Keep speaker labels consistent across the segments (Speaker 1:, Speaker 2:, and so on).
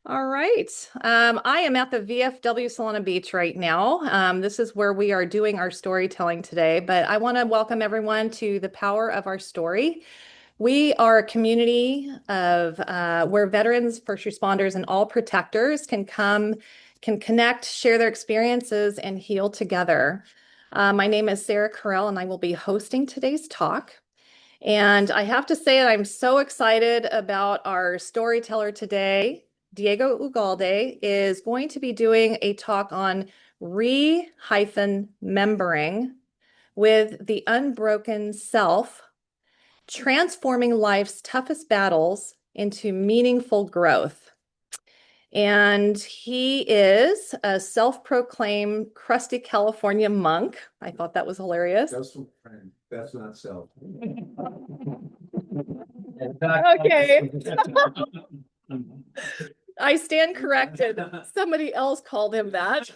Speaker 1: All right. I am at the VFW Solana Beach right now. This is where we are doing our storytelling today, but I want to welcome everyone to the Power of Our Story. We are a community of where veterans, first responders, and all protectors can come, can connect, share their experiences, and heal together. My name is Sarah Carell, and I will be hosting today's talk. And I have to say that I'm so excited about our storyteller today. Diego Ugalde is going to be doing a talk on remembering with the unbroken self, transforming life's toughest battles into meaningful growth. And he is a self-proclaimed Crusty California Monk. I thought that was hilarious.
Speaker 2: That's not self.
Speaker 1: Okay. I stand corrected. Somebody else called him that.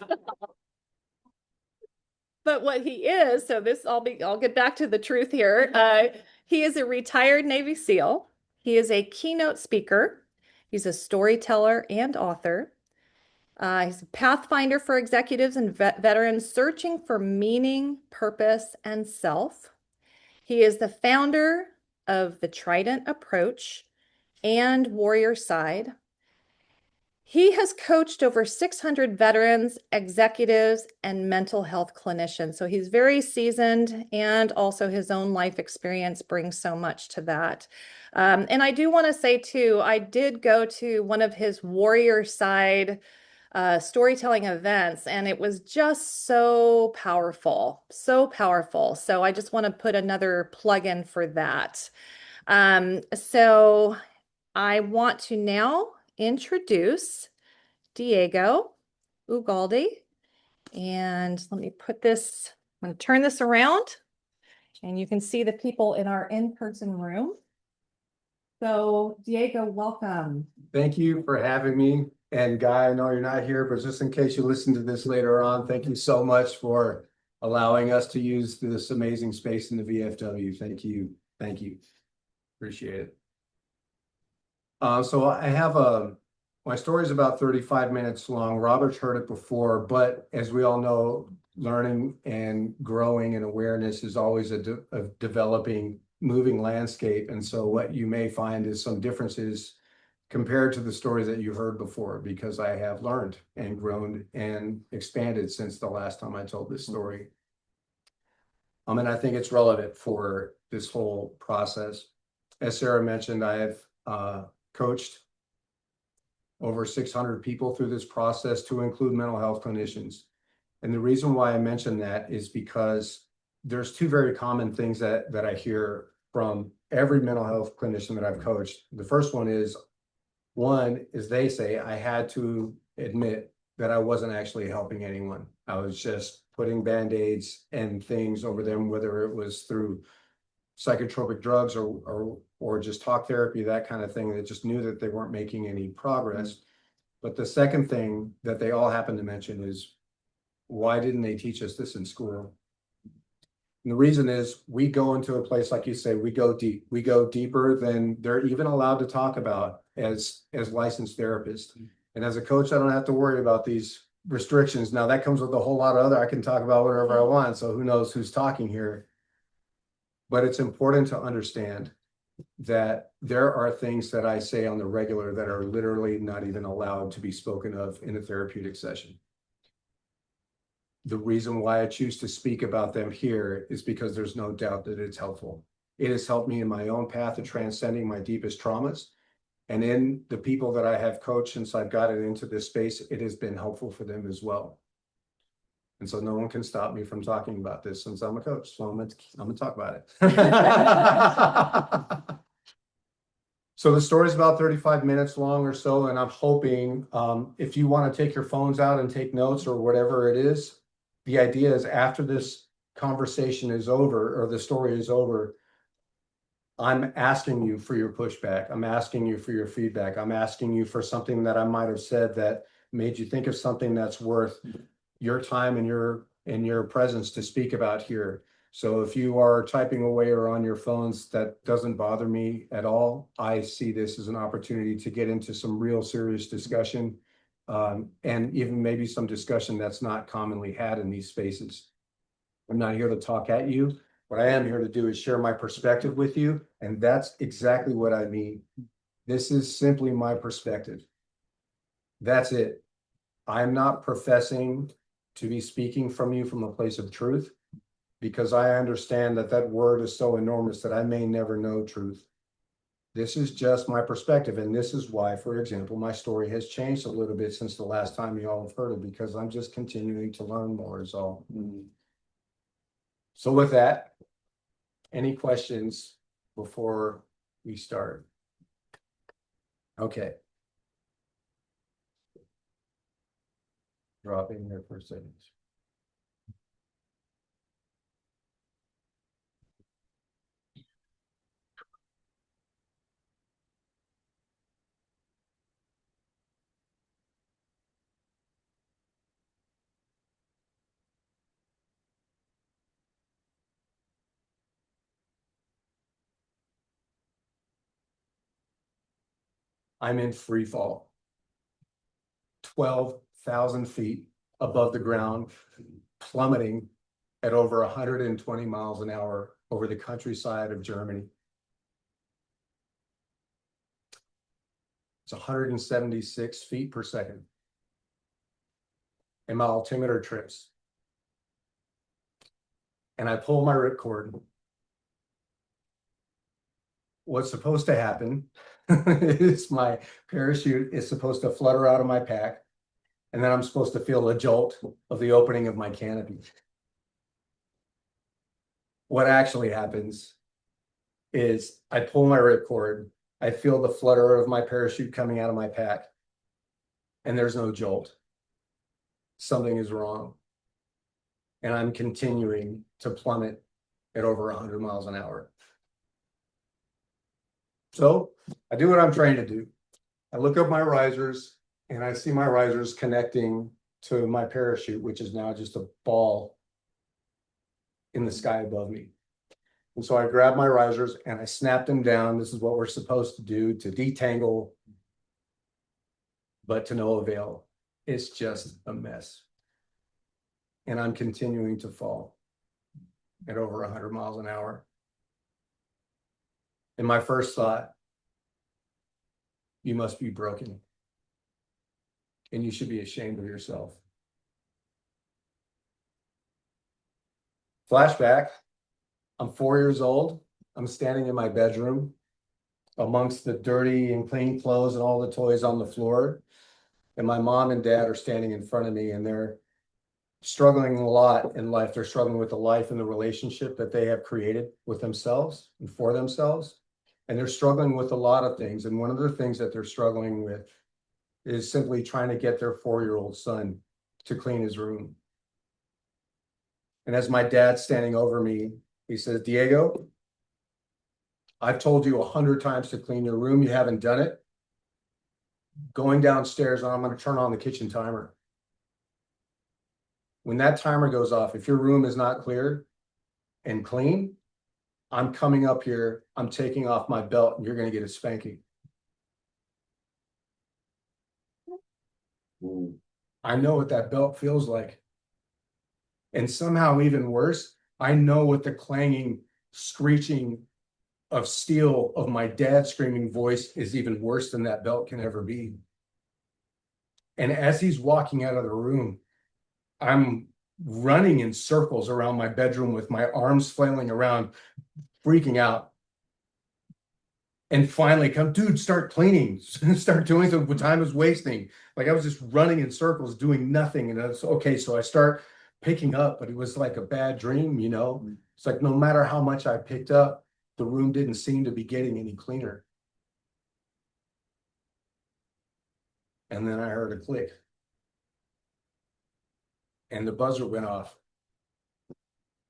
Speaker 1: But what he is, so this I'll get back to the truth here. He is a retired Navy SEAL. He is a keynote speaker. He's a storyteller and author. He's a pathfinder for executives and veterans searching for meaning, purpose, and self. He is the founder of the Trident Approach and Warriorside. He has coached over 600 veterans, executives, and mental health clinicians. So he's very seasoned, and also his own life experience brings so much to that. And I do want to say too, I did go to one of his Warriorside storytelling events, and it was just so powerful, so powerful. So I just want to put another plug in for that. So I want to now introduce Diego Ugalde. And let me put this, I'm going to turn this around and you can see the people in our in-person room. So Diego, welcome.
Speaker 2: Thank you for having me. And Guy, I know you're not here, but just in case you listen to this later on, thank you so much for allowing us to use this amazing space in the VFW. Thank you. Thank you. Appreciate it. So I have my story is about 35 minutes long. Robert's heard it before, but as we all know, learning and growing and awareness is always a developing, moving landscape. And so what you may find is some differences compared to the stories that you heard before, because I have learned and grown and expanded since the last time I told this story. And I think it's relevant for this whole process. As Sarah mentioned, I have coached over 600 people through this process, to include mental health clinicians. And the reason why I mention that is because there's two very common things that I hear from every mental health clinician that I've coached. The first one is they say, I had to admit that I wasn't actually helping anyone. I was just putting Band-Aids and things over them, whether it was through psychotropic drugs or just talk therapy, that kind of thing. That just knew that they weren't making any progress. But the second thing that they all happen to mention is, why didn't they teach us this in school? And the reason is, we go into a place, like you say, we go deep. We go deeper than they're even allowed to talk about as licensed therapists. And as a coach, I don't have to worry about these restrictions. Now that comes with a whole lot of other, I can talk about whatever I want. So who knows who's talking here. But it's important to understand that there are things that I say on the regular that are literally not even allowed to be spoken of in a therapeutic session. The reason why I choose to speak about them here is because there's no doubt that it's helpful. It has helped me in my own path of transcending my deepest traumas. And in the people that I have coached since I've gotten into this space, it has been helpful for them as well. And so no one can stop me from talking about this, since I'm a coach. So I'm gonna talk about it. So the story is about 35 minutes long or so, and I'm hoping if you want to take your phones out and take notes or whatever it is, the idea is after this conversation is over or the story is over, I'm asking you for your pushback. I'm asking you for your feedback. I'm asking you for something that I might have said that made you think of something that's worth your time and your presence to speak about here. So if you are typing away or on your phones, that doesn't bother me at all. I see this as an opportunity to get into some real serious discussion, and even maybe some discussion that's not commonly had in these spaces. I'm not here to talk at you. What I am here to do is share my perspective with you, and that's exactly what I mean. This is simply my perspective. That's it. I'm not professing to be speaking from you from a place of truth, because I understand that that word is so enormous that I may never know truth. This is just my perspective, and this is why, for example, my story has changed a little bit since the last time you all have heard it, because I'm just continuing to learn more is all. So with that, any questions before we start? Okay. Drop in here for a second. I'm in free fall, 12,000 feet above the ground, plummeting at over 120 miles an hour over the countryside of Germany. It's 176 feet per second. And my altimeter trips. And I pull my ripcord. What's supposed to happen is my parachute is supposed to flutter out of my pack, and then I'm supposed to feel a jolt of the opening of my canopy. What actually happens is I pull my ripcord, I feel the flutter of my parachute coming out of my pack, and there's no jolt. Something is wrong. And I'm continuing to plummet at over 100 miles an hour. So I do what I'm trained to do. I look up my risers, and I see my risers connecting to my parachute, which is now just a ball in the sky above me. And so I grab my risers and I snap them down. This is what we're supposed to do to detangle, but to no avail. It's just a mess. And I'm continuing to fall at over 100 miles an hour. And my first thought, you must be broken. And you should be ashamed of yourself. Flashback, I'm 4 years old. I'm standing in my bedroom amongst the dirty and clean clothes and all the toys on the floor. And my mom and dad are standing in front of me, and they're struggling a lot in life. They're struggling with the life and the relationship that they have created with themselves and for themselves. And they're struggling with a lot of things. And one of the things that they're struggling with is simply trying to get their 4-year-old son to clean his room. And as my dad's standing over me, he says, Diego, I've told you 100 times to clean your room. You haven't done it. Going downstairs, I'm going to turn on the kitchen timer. When that timer goes off, if your room is not clear and clean, I'm coming up here, I'm taking off my belt, and you're going to get a spanking. I know what that belt feels like. And somehow even worse, I know what the clanging, screeching of steel of my dad's screaming voice is even worse than that belt can ever be. And as he's walking out of the room, I'm running in circles around my bedroom with my arms flailing around, freaking out. And finally come, dude, start cleaning, start doing something. Time is wasting. Like I was just running in circles, doing nothing. And it's okay. So I start picking up, but it was like a bad dream, you know? It's like no matter how much I picked up, the room didn't seem to be getting any cleaner. And then I heard a click. And the buzzer went off.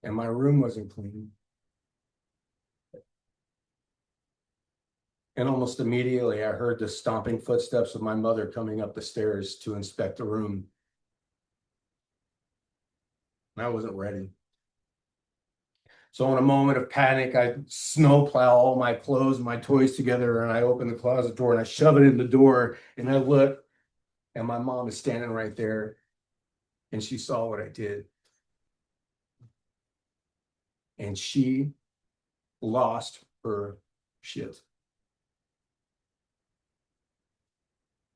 Speaker 2: And my room wasn't clean. And almost immediately, I heard the stomping footsteps of my mother coming up the stairs to inspect the room. I wasn't ready. So in a moment of panic, I snowplow all my clothes and my toys together, and I open the closet door and I shove it in the door, and I look, and my mom is standing right there, and she saw what I did. And she lost her shit.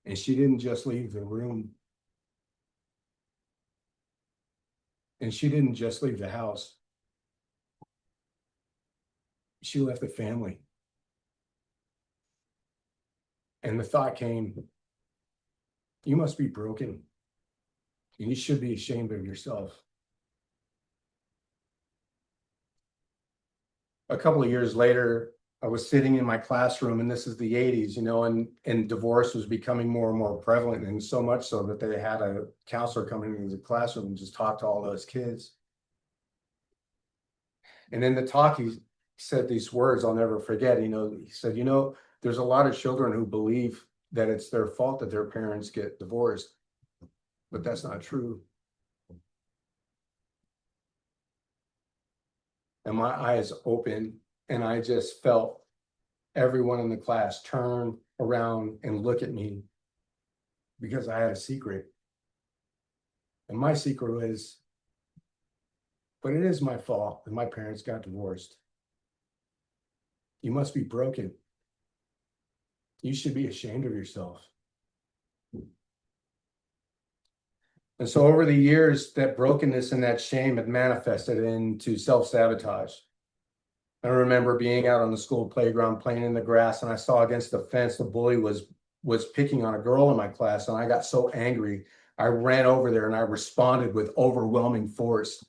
Speaker 2: And she didn't just leave the room. And she didn't just leave the house. She left the family. And the thought came, you must be broken. And you should be ashamed of yourself. A couple of years later, I was sitting in my classroom, and this is the 80s, you know, and divorce was becoming more and more prevalent, and so much so that they had a counselor come into the classroom and just talk to all those kids. And in the talk, he said these words I'll never forget. You know, he said, you know, there's a lot of children who believe that it's their fault that their parents get divorced, but that's not true. And my eyes opened, and I just felt everyone in the class turn around and look at me because I had a secret. And my secret was, but it is my fault that my parents got divorced. You must be broken. You should be ashamed of yourself. And so over the years, that brokenness and that shame had manifested into self-sabotage. I remember being out on the school playground playing in the grass, and I saw against the fence the bully was picking on a girl in my class, and I got so angry. I ran over there and I responded with overwhelming force.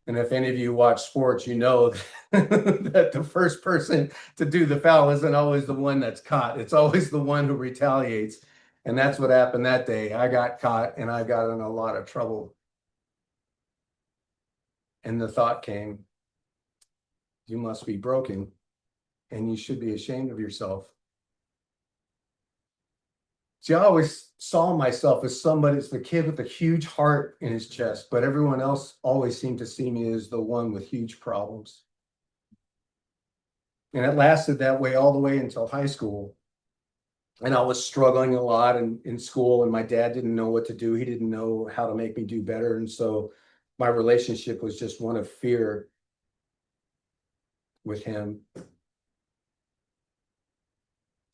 Speaker 2: And if any of you watch sports, you know that the first person to do the foul isn't always the one that's caught. It's always the one who retaliates. And that's what happened that day. I got caught and I got in a lot of trouble. And the thought came, you must be broken and you should be ashamed of yourself. See, I always saw myself as somebody, as the kid with a huge heart in his chest, but everyone else always seemed to see me as the one with huge problems. And it lasted that way all the way until high school. And I was struggling a lot in school, and my dad didn't know what to do. He didn't know how to make me do better. And so my relationship was just one of fear with him.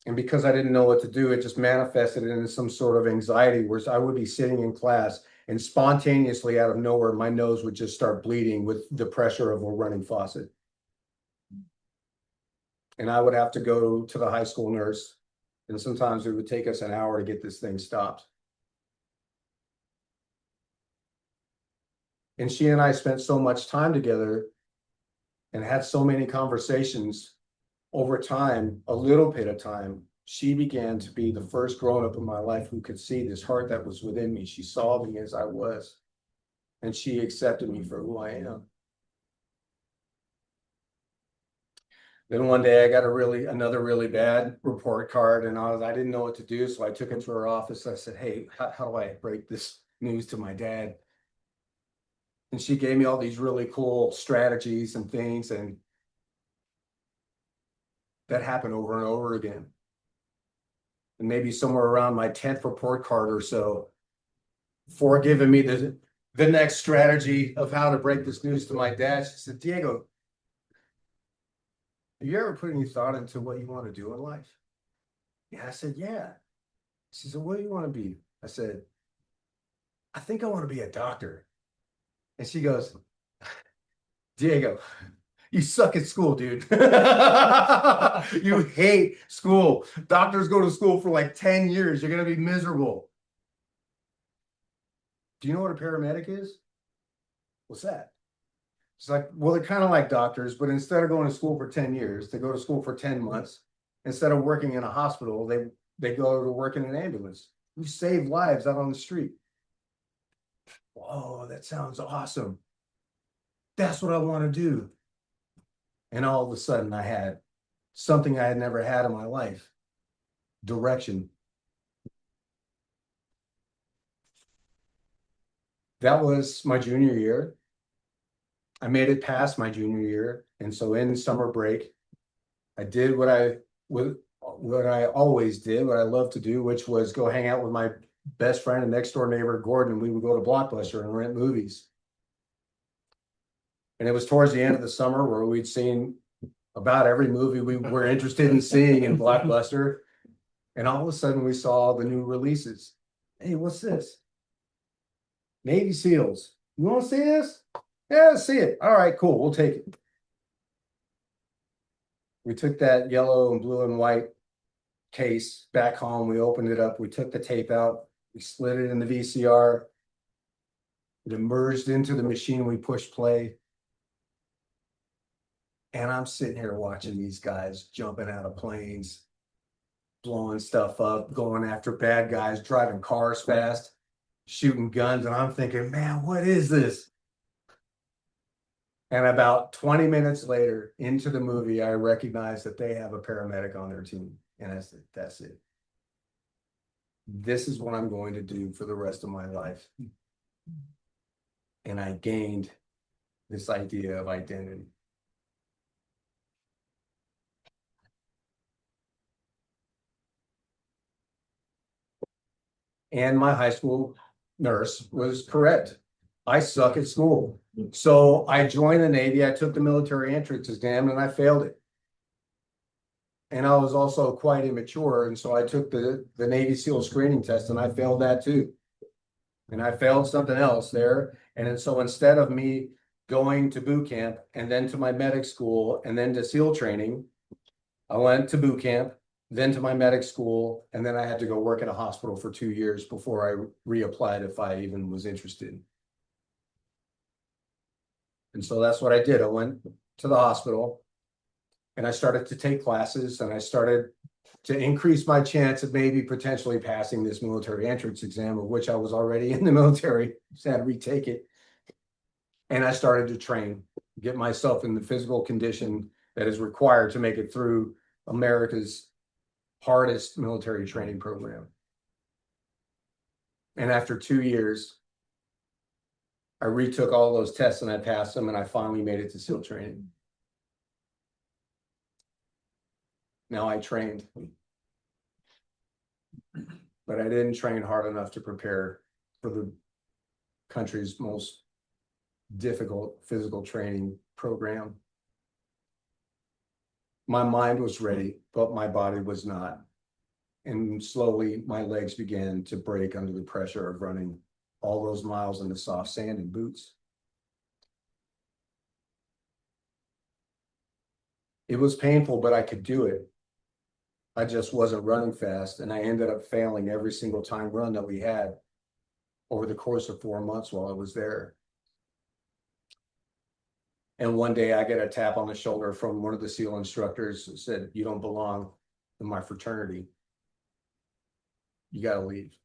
Speaker 2: And because I didn't know what to do, it just manifested into some sort of anxiety where I would be sitting in class and spontaneously out of nowhere, my nose would just start bleeding with the pressure of a running faucet. And I would have to go to the high school nurse. And sometimes it would take us an hour to get this thing stopped. And she and I spent so much time together and had so many conversations over time, a little bit of time. She began to be the first grown-up in my life who could see this heart that was within me. She saw me as I was, and she accepted me for who I am. Then one day I got another really bad report card, and I didn't know what to do. So I took it to her office. I said, hey, how do I break this news to my dad? And she gave me all these really cool strategies and things. And that happened over and over again. And maybe somewhere around my 10th report card or so, before giving me the next strategy of how to break this news to my dad, she said, Diego, have you ever put any thought into what you want to do in life? Yeah, I said, yeah. She said, what do you want to be? I said, I think I want to be a doctor. And she goes, Diego, you suck at school, dude. You hate school. Doctors go to school for like 10 years. You're going to be miserable. Do you know what a paramedic is? What's that? It's like, well, they're kind of like doctors, but instead of going to school for 10 years, they go to school for 10 months. Instead of working in a hospital, they go to work in an ambulance. We save lives out on the street. Whoa, that sounds awesome. That's what I want to do. And all of a sudden I had something I had never had in my life. Direction. That was my junior year. I made it past my junior year. And so in summer break, I did what I always did, what I love to do, which was go hang out with my best friend and next door neighbor, Gordon, and we would go to Blockbuster and rent movies. And it was towards the end of the summer where we'd seen about every movie we were interested in seeing in Blockbuster. And all of a sudden we saw the new releases. Hey, what's this? Navy SEALs. You want to see this? Yeah, let's see it. All right, cool. We'll take it. We took that yellow and blue and white case back home. We opened it up. We took the tape out. We slid it in the VCR. It emerged into the machine. We pushed play. And I'm sitting here watching these guys jumping out of planes, blowing stuff up, going after bad guys, driving cars fast, shooting guns. And I'm thinking, man, what is this? And about 20 minutes later into the movie, I recognized that they have a paramedic on their team. And I said, that's it. This is what I'm going to do for the rest of my life. And I gained this idea of identity. And my high school nurse was correct. I suck at school. So I joined the Navy. I took the military entrance exam and I failed it. And I was also quite immature. And so I took the Navy SEAL screening test and I failed that too. And I failed something else there. And so instead of me going to boot camp and then to my medic school and then to SEAL training, I went to boot camp, then to my medic school, and then I had to go work in a hospital for 2 years before I reapplied if I even was interested. And so that's what I did. I went to the hospital and I started to take classes and I started to increase my chance of maybe potentially passing this military entrance exam, of which I was already in the military, so I had to retake it. And I started to train, get myself in the physical condition that is required to make it through America's hardest military training program. And after 2 years, I retook all those tests and I passed them and I finally made it to SEAL training. Now I trained, but I didn't train hard enough to prepare for the country's most difficult physical training program. My mind was ready, but my body was not. And slowly my legs began to break under the pressure of running all those miles in the soft sand in boots. It was painful, but I could do it. I just wasn't running fast, and I ended up failing every single time run that we had over the course of 4 months while I was there. And one day I get a tap on the shoulder from one of the SEAL instructors that said, "You don't belong in my fraternity. You got to leave."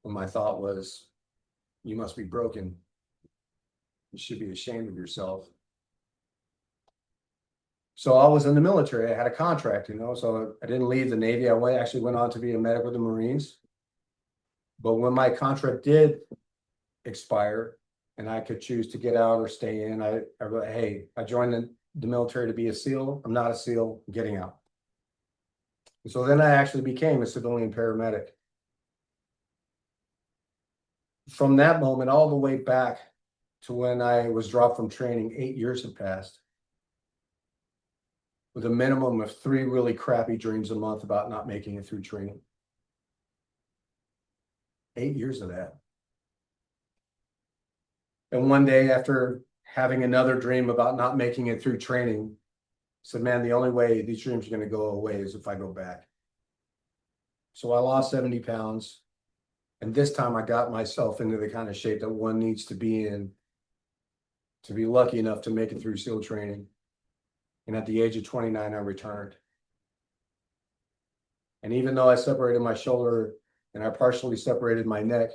Speaker 2: And my thought was, you must be broken. You should be ashamed of yourself. So I was in the military. I had a contract, so I didn't leave the Navy. I actually went on to be a medic with the Marines. But when my contract did expire and I could choose to get out or stay in, I joined the military to be a SEAL. I'm not a SEAL, I'm getting out. And so then I actually became a civilian paramedic. From that moment all the way back to when I was dropped from training, 8 years have passed, with a minimum of 3 really crappy dreams a month about not making it through training. 8 years of that. And one day, after having another dream about not making it through training, I said, man, the only way these dreams are going to go away is if I go back. So I lost 70 pounds. And this time I got myself into the kind of shape that one needs to be in to be lucky enough to make it through SEAL training. And at the age of 29, I returned. And even though I separated my shoulder and I partially separated my neck,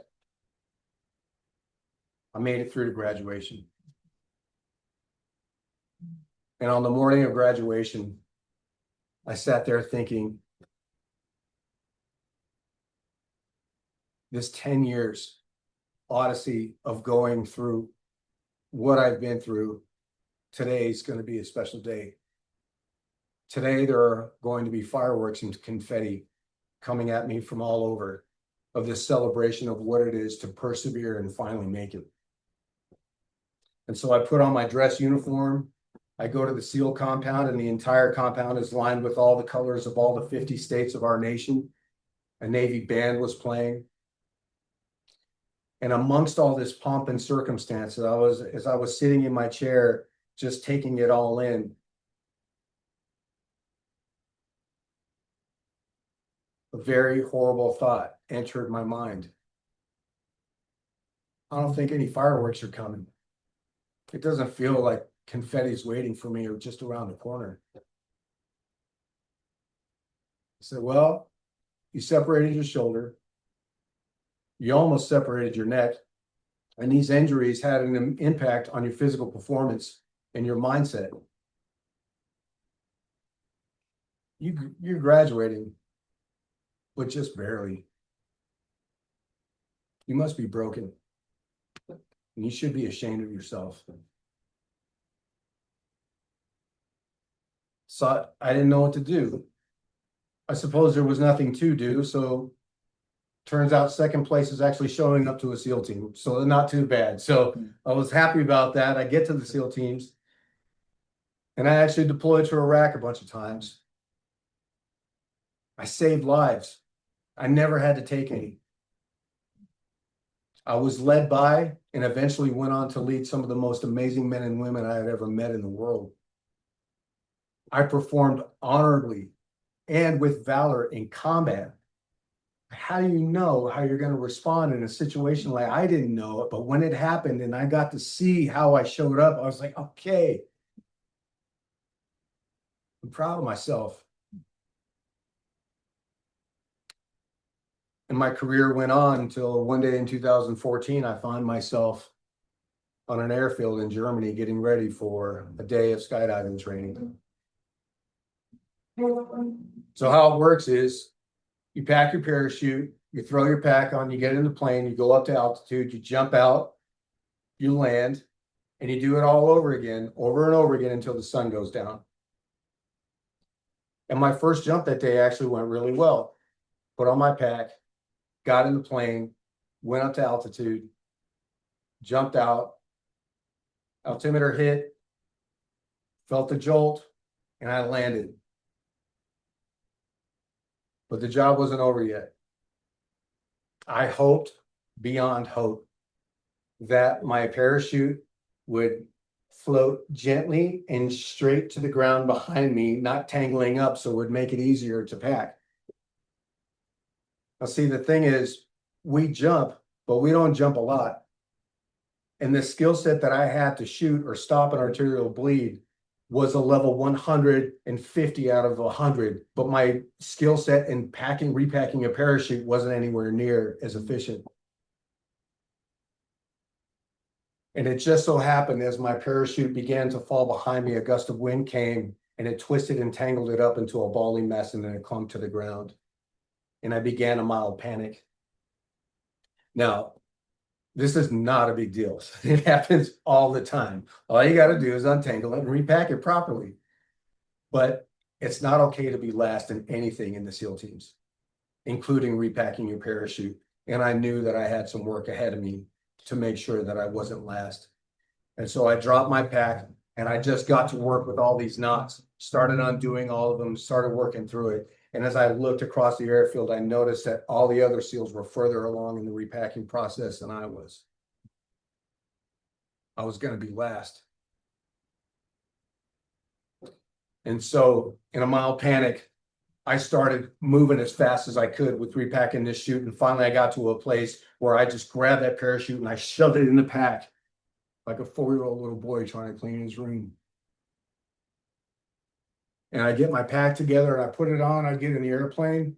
Speaker 2: I made it through to graduation. And on the morning of graduation, I sat there thinking, this 10 years odyssey of going through what I've been through, today's going to be a special day. Today, there are going to be fireworks and confetti coming at me from all over of this celebration of what it is to persevere and finally make it. And so I put on my dress uniform. I go to the SEAL compound, and the entire compound is lined with all the colors of all the 50 states of our nation. A Navy band was playing. And amongst all this pomp and circumstance, as I was sitting in my chair, just taking it all in, a very horrible thought entered my mind. I don't think any fireworks are coming. It doesn't feel like confetti is waiting for me or just around the corner. I said, well, you separated your shoulder. You almost separated your neck. And these injuries had an impact on your physical performance and your mindset. You're graduating, but just barely. You must be broken. And you should be ashamed of yourself. So I didn't know what to do. I suppose there was nothing to do. So turns out second place is actually showing up to a SEAL team. So not too bad. So I was happy about that. I get to the SEAL teams. And I actually deployed to Iraq a bunch of times. I saved lives. I never had to take any. I was led by and eventually went on to lead some of the most amazing men and women I had ever met in the world. I performed honorably and with valor in combat. How do you know how you're going to respond in a situation like I didn't know it, but when it happened and I got to see how I showed up, I was like, okay, I'm proud of myself. And my career went on until one day in 2014, I found myself on an airfield in Germany getting ready for a day of skydiving training. So how it works is you pack your parachute, you throw your pack on, you get in the plane, you go up to altitude, you jump out, you land, and you do it all over again, over and over again until the sun goes down. And my first jump that day actually went really well. Put on my pack, got in the plane, went up to altitude, jumped out, altimeter hit, felt the jolt, and I landed. But the job wasn't over yet. I hoped beyond hope that my parachute would float gently and straight to the ground behind me, not tangling up, so it would make it easier to pack. Now, see, the thing is, we jump, but we don't jump a lot. And the skill set that I had to shoot or stop an arterial bleed was a level 150 out of 100, but my skill set in repacking a parachute wasn't anywhere near as efficient. And it just so happened as my parachute began to fall behind me, a gust of wind came and it twisted and tangled it up into a balling mess, and then it clung to the ground. And I began a mild panic. Now, this is not a big deal. It happens all the time. All you got to do is untangle it and repack it properly. But it's not okay to be last in anything in the SEAL teams, including repacking your parachute. And I knew that I had some work ahead of me to make sure that I wasn't last. And so I dropped my pack and I just got to work with all these knots, started undoing all of them, started working through it. And as I looked across the airfield, I noticed that all the other SEALs were further along in the repacking process than I was. I was going to be last. And so in a mild panic, I started moving as fast as I could with repacking this chute. And finally, I got to a place where I just grabbed that parachute and I shoved it in the pack like a 4-year-old little boy trying to clean his room. And I get my pack together and I put it on. I get in the airplane.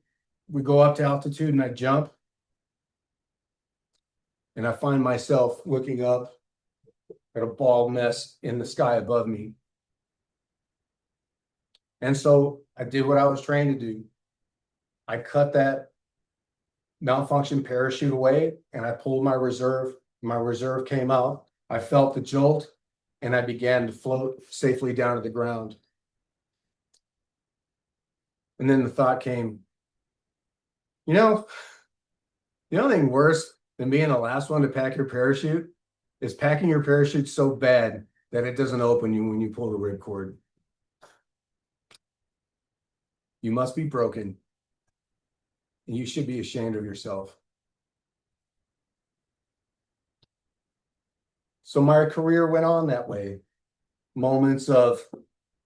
Speaker 2: We go up to altitude and I jump. And I find myself looking up at a bald mess in the sky above me. And so I did what I was trained to do. I cut that malfunction parachute away and I pulled my reserve. My reserve came out I felt the jolt and I began to float safely down to the ground. And then the thought came, you know, the only thing worse than being the last one to pack your parachute is packing your parachute so bad that it doesn't open you when you pull the ripcord. You must be broken, and you should be ashamed of yourself. So my career went on that way. Moments of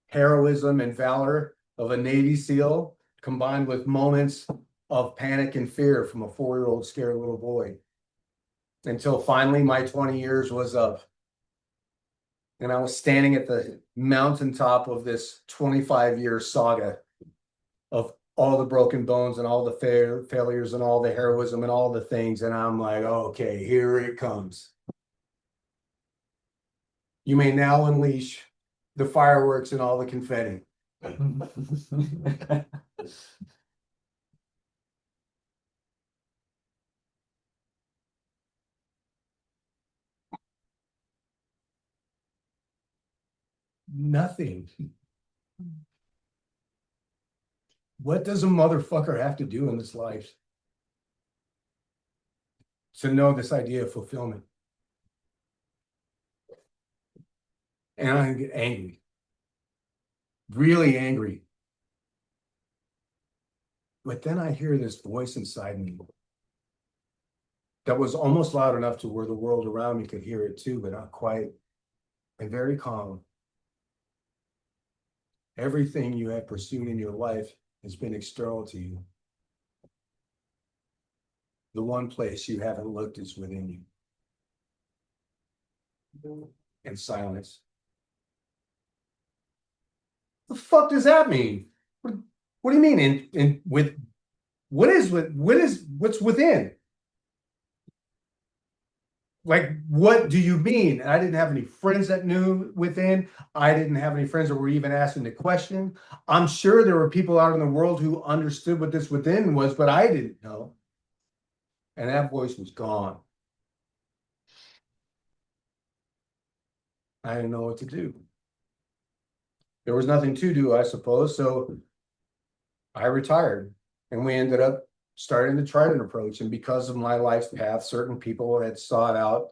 Speaker 2: heroism and valor of a Navy SEAL combined with moments of panic and fear from a 4-year-old scared little boy. Until finally my 20 years was up. And I was standing at the mountaintop of this 25-year saga of all the broken bones and all the failures and all the heroism and all the things. And I'm like, okay, here it comes. You may now unleash the fireworks and all the confetti. Nothing. What does a motherfucker have to do in this life to know this idea of fulfillment? And I get angry, really angry. But then I hear this voice inside me that was almost loud enough to where the world around me could hear it too, but not quite, and very calm. Everything you have pursued in your life has been external to you. The one place you haven't looked is within you. And silence. The fuck does that mean? What do you mean? What's within? Like, what do you mean? I didn't have any friends that knew within. I didn't have any friends that were even asking the question. I'm sure there were people out in the world who understood what this within was, but I didn't know. And that voice was gone. I didn't know what to do. There was nothing to do, I suppose. So I retired and we ended up starting the Trident Approach. And because of my life's path, certain people had sought out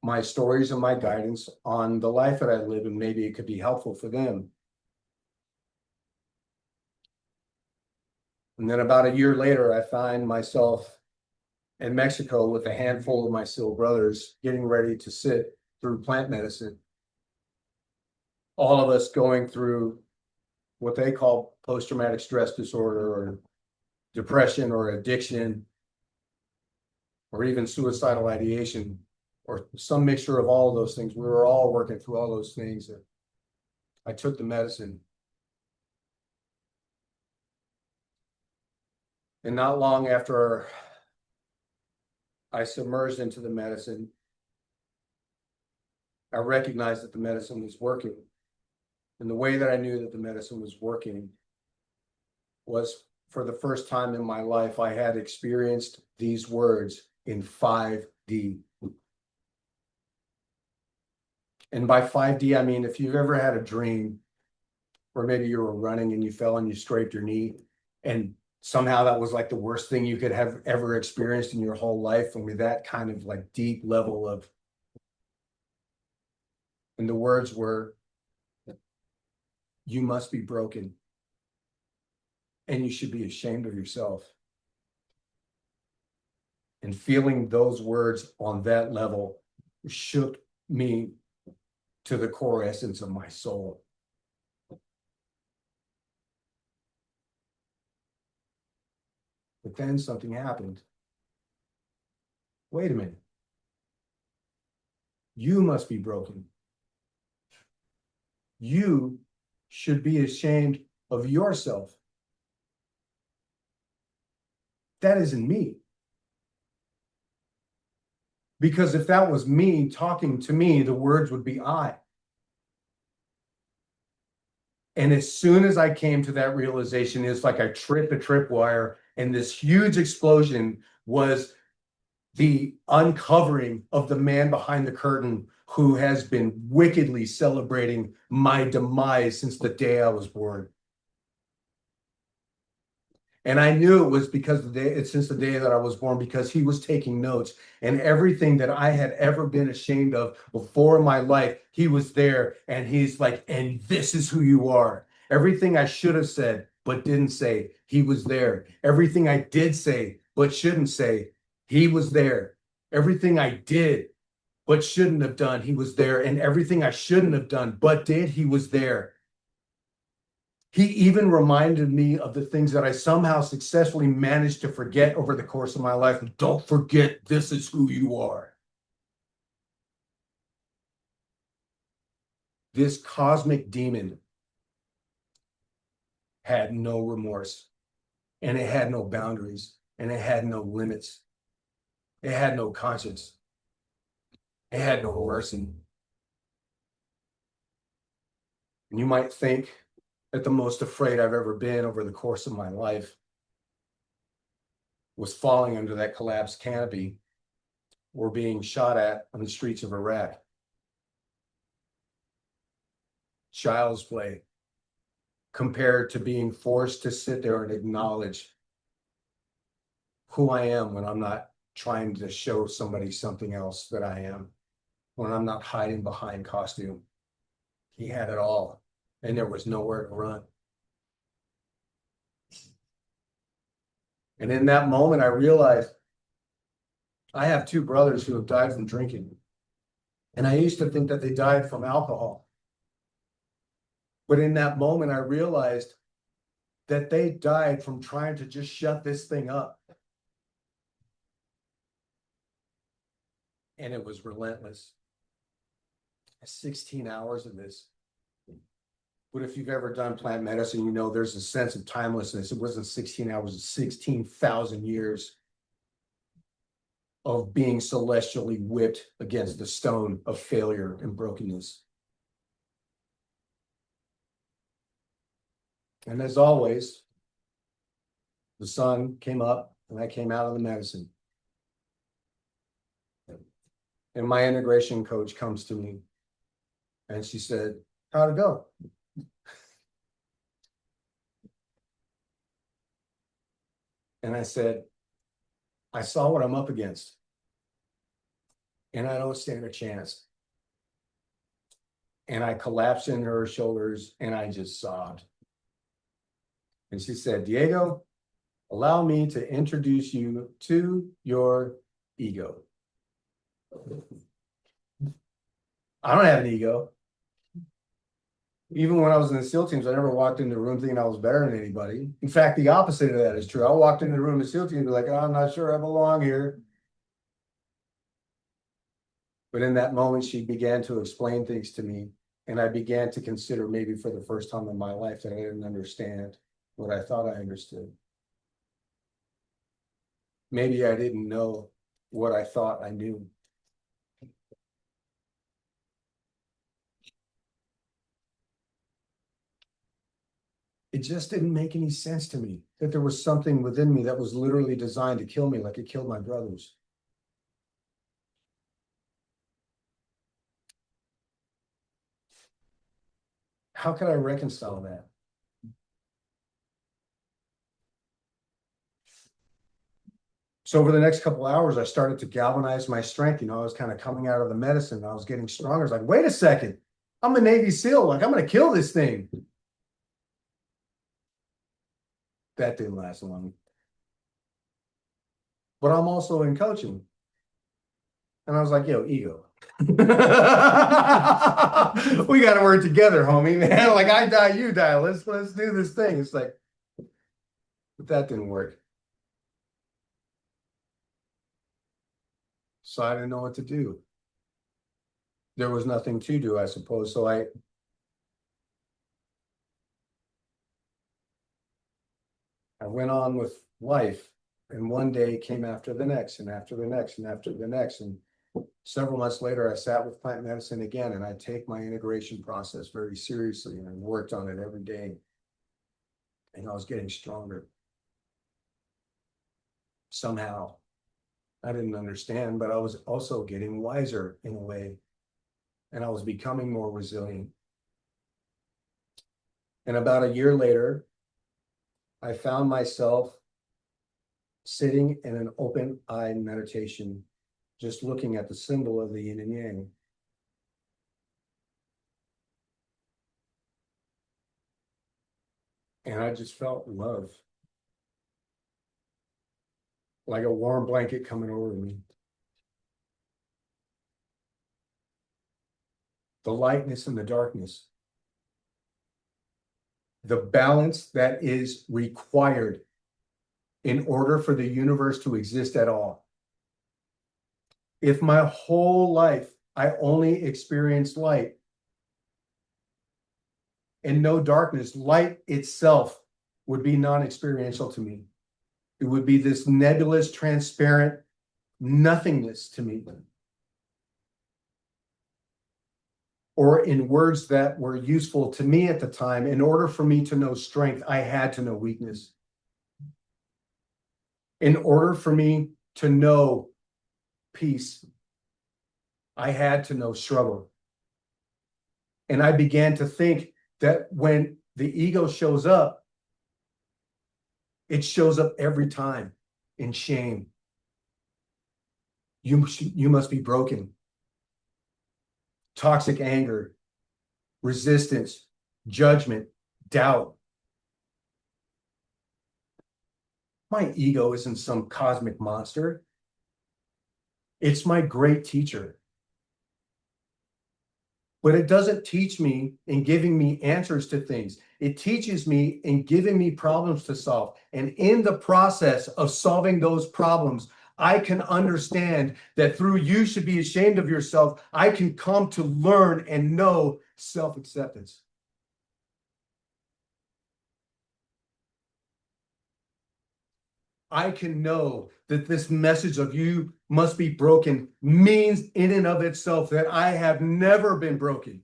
Speaker 2: my stories and my guidance on the life that I live, and maybe it could be helpful for them. And then about a year later, I find myself in Mexico with a handful of my SEAL brothers getting ready to sit through plant medicine. All of us going through what they call post-traumatic stress disorder or depression or addiction or even suicidal ideation or some mixture of all of those things. We were all working through all those things. I took the medicine. And not long after I submerged into the medicine, I recognized that the medicine was working. And the way that I knew that the medicine was working was for the first time in my life, I had experienced these words in 5D. And by 5D, I mean, if you've ever had a dream where maybe you were running and you fell and you scraped your knee, and somehow that was like the worst thing you could have ever experienced in your whole life, and with that kind of like deep level of, and the words were, you must be broken and you should be ashamed of yourself. And feeling those words on that level shook me to the core essence of my soul. But then something happened. Wait a minute. You must be broken. You should be ashamed of yourself. That isn't me. Because if that was me talking to me, the words would be I. And as soon as I came to that realization, it's like I tripped a tripwire, and this huge explosion was the uncovering of the man behind the curtain who has been wickedly celebrating my demise since the day I was born. And I knew it was because since the day that I was born, because he was taking notes, and everything that I had ever been ashamed of before in my life, he was there, and he's like, and this is who you are. Everything I should have said, but didn't say, he was there. Everything I did say, but shouldn't say, he was there. Everything I did, but shouldn't have done, he was there. And everything I shouldn't have done, but did, he was there. He even reminded me of the things that I somehow successfully managed to forget over the course of my life. Don't forget, this is who you are. This cosmic demon had no remorse, and it had no boundaries, and it had no limits. It had no conscience. It had no mercy. And you might think that the most afraid I've ever been over the course of my life was falling under that collapsed canopy or being shot at on the streets of Iraq. Child's play compared to being forced to sit there and acknowledge who I am when I'm not trying to show somebody something else that I am, when I'm not hiding behind costume. He had it all, and there was nowhere to run. And in that moment, I realized I have two brothers who have died from drinking. And I used to think that they died from alcohol. But in that moment, I realized that they died from trying to just shut this thing up. And it was relentless. 16 hours of this. But if you've ever done plant medicine, you know there's a sense of timelessness. It wasn't 16 hours, it's 16,000 years of being celestially whipped against the stone of failure and brokenness. And as always, the sun came up and I came out of the medicine. And my integration coach comes to me and she said, how'd it go? And I said, I saw what I'm up against. And I don't stand a chance. And I collapsed into her shoulders and I just sobbed. And she said, Diego, allow me to introduce you to your ego. I don't have an ego. Even when I was in the SEAL teams, I never walked into the room thinking I was better than anybody. In fact, the opposite of that is true. I walked into the room of the SEAL teams and be like, oh, I'm not sure I belong here. But in that moment, she began to explain things to me. And I began to consider, maybe for the first time in my life, that I didn't understand what I thought I understood. Maybe I didn't know what I thought I knew. It just didn't make any sense to me that there was something within me that was literally designed to kill me like it killed my brothers. How could I reconcile that? So over the next couple of hours, I started to galvanize my strength. I was kind of coming out of the medicine. I was getting stronger. I was like, wait a second. I'm a Navy SEAL. Like, I'm going to kill this thing. That didn't last long. But I'm also in coaching. And I was like, yo, ego. We got to work together, homie, man. Like, I die, you die. Let's do this thing. It's like, but that didn't work. So I didn't know what to do. There was nothing to do, I suppose. So I went on with life, and one day came after the next, and after the next, and after the next. And several months later, I sat with plant medicine again, and I take my integration process very seriously, and I worked on it every day. And I was getting stronger. Somehow, I didn't understand, but I was also getting wiser in a way. and I was becoming more resilient. And about a year later, I found myself sitting in an open-eye meditation, just looking at the symbol of the yin and yang. And I just felt love, like a warm blanket coming over me. The lightness and the darkness. The balance that is required in order for the universe to exist at all. If my whole life I only experienced light and no darkness, light itself would be non-experiential to me. It would be this nebulous, transparent nothingness to me. Or in words that were useful to me at the time, in order for me to know strength, I had to know weakness. In order for me to know peace, I had to know struggle. And I began to think that when the ego shows up, it shows up every time in shame. You must be broken. Toxic anger, resistance, judgment, doubt. My ego isn't some cosmic monster. It's my great teacher. But it doesn't teach me in giving me answers to things. It teaches me in giving me problems to solve. And in the process of solving those problems, I can understand that through you should be ashamed of yourself, I can come to learn and know self-acceptance. I can know that this message of you must be broken means in and of itself that I have never been broken.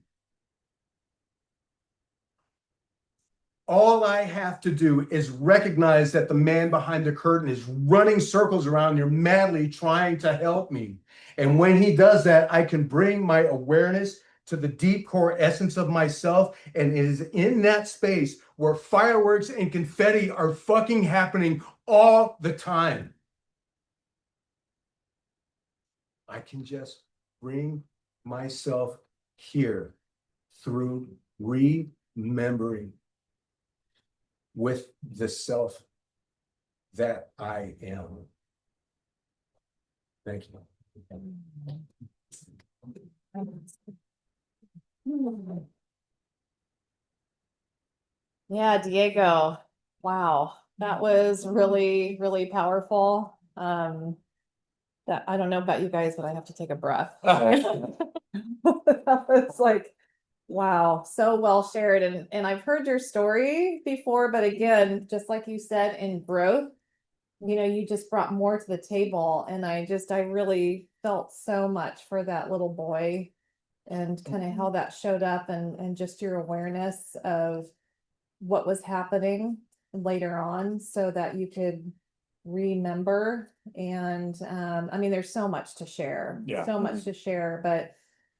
Speaker 2: All I have to do is recognize that the man behind the curtain is running circles around here, madly trying to help me. And when he does that, I can bring my awareness to the deep core essence of myself. And it is in that space where fireworks and confetti are fucking happening all the time. I can just bring myself here through remembering with the self that I am. Thank you.
Speaker 1: Yeah, Diego. Wow. That was really, really powerful. That I don't know about you guys, but I have to take a breath. That was like, wow, so well shared. And I've heard your story before, but again, just like you said, in growth, you just brought more to the table. And I really felt so much for that little boy and kind of how that showed up and just your awareness of what was happening later on so that you could remember. And I mean, there's so much to share, so much to share, but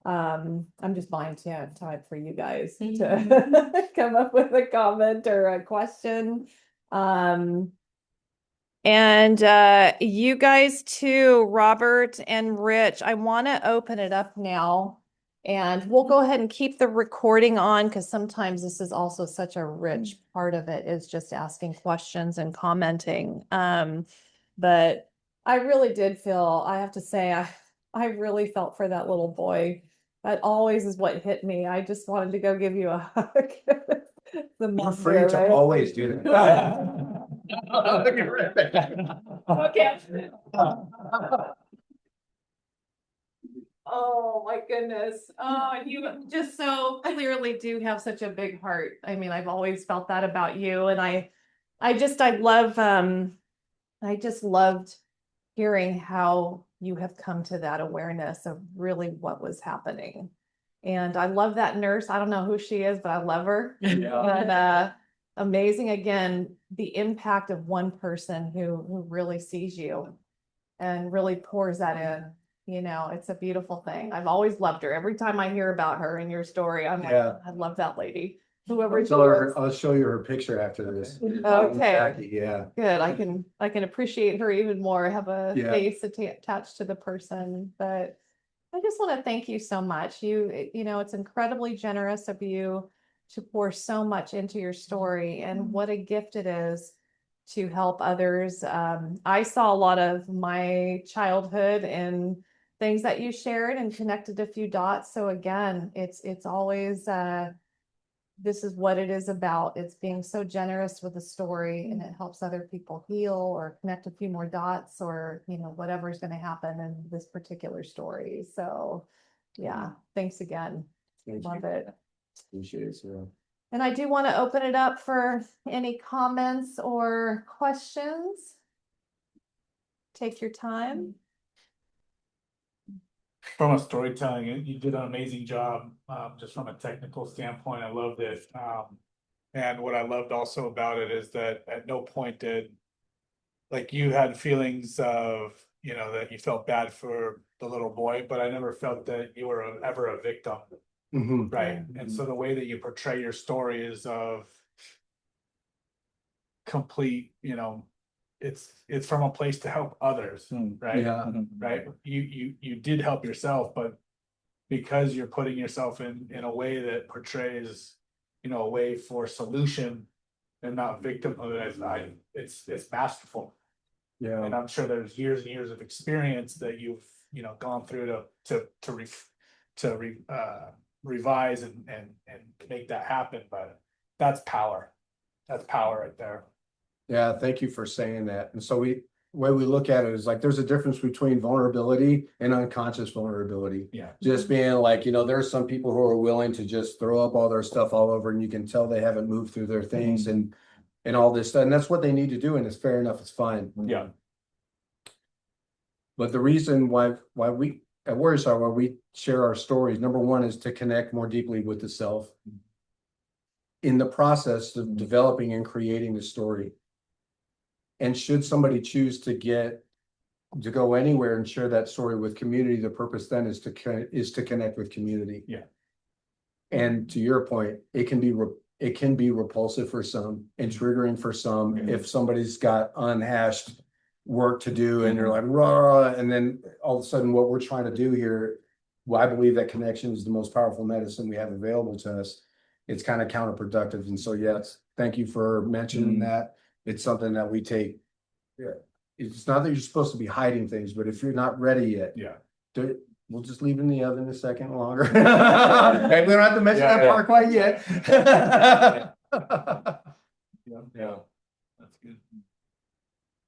Speaker 1: I'm just buying time for you guys to come up with a comment or a question. And you guys too, Robert and Rich, I want to open it up now. And we'll go ahead and keep the recording on because sometimes this is also such a rich part of it is just asking questions and commenting. But I really did feel, I have to say, I really felt for that little boy. That always is what hit me. I just wanted to go give you a hug.
Speaker 2: You're free to always do that.
Speaker 1: Okay. Oh my goodness. Oh, and you just so clearly do have such a big heart. I mean, I've always felt that about you. And I just loved hearing how you have come to that awareness of really what was happening. And I love that nurse. I don't know who she is, but I love her. But amazing again, the impact of one person who really sees you and really pours that in. You know, it's a beautiful thing. I've always loved her. Every time I hear about her in your story, I'm like,
Speaker 2: Yeah.
Speaker 1: I love that lady. Whoever she
Speaker 2: So
Speaker 1: is.
Speaker 2: I'll show you her picture after this.
Speaker 1: Okay.
Speaker 2: Jackie, yeah.
Speaker 1: Good. I can appreciate her even more. I have a
Speaker 2: Yeah.
Speaker 1: face attached to the person, but I just want to thank you so much. You know, it's incredibly generous of you to pour so much into your story, and what a gift it is to help others. I saw a lot of my childhood and things that you shared and connected a few dots. So again, it's always this is what it is about. It's being so generous with a story, and it helps other people heal or connect a few more dots, or, you know, whatever's going to happen in this particular story. So yeah, thanks again. Love it.
Speaker 2: Appreciate it, Sarah.
Speaker 1: And I do want to open it up for any comments or questions. Take your time.
Speaker 3: From a storytelling, you did an amazing job, just from a technical standpoint. I loved it. And what I loved also about it is that at no point did, like, you had feelings of, you know, that you felt bad for the little boy, but I never felt that you were ever a victim.
Speaker 2: Mhm.
Speaker 3: Right. And so the way that you portray your story is of complete, you know, it's from a place to help others, right?
Speaker 2: Yeah.
Speaker 3: Right. You did help yourself, but because you're putting yourself in a way that portrays, you know, a way for solution and not victimhood, it's masterful.
Speaker 2: Yeah.
Speaker 3: And I'm sure there's years and years of experience that you've, you know, gone through to revise and make that happen. But that's power. That's power right there.
Speaker 2: Yeah, thank you for saying that. And so way we look at it is like there's a difference between vulnerability and unconscious vulnerability.
Speaker 3: Yeah.
Speaker 2: Just being like, you know, there's some people who are willing to just throw up all their stuff all over, and you can tell they haven't moved through their things and all this stuff. And that's what they need to do, and it's fair enough, it's fine.
Speaker 3: Yeah.
Speaker 2: But the reason why we at Warriorside, why we share our stories, number one, is to connect more deeply with the self in the process of developing and creating the story. And should somebody choose to go anywhere and share that story with community, the purpose then is to connect with community.
Speaker 3: Yeah.
Speaker 2: And to your point, it can be repulsive for some and triggering for some if somebody's got unhashed work to do and they're like, raw, and then all of a sudden what we're trying to do here, well, I believe that connection is the most powerful medicine we have available to us. It's kind of counterproductive. And so, yes, thank you for mentioning that. It's something that we take. Yeah. It's not that you're supposed to be hiding things, but if you're not ready yet, we'll just leave it in the oven a second longer. Okay, we don't have to mention that part quite yet.
Speaker 3: Yeah. That's good.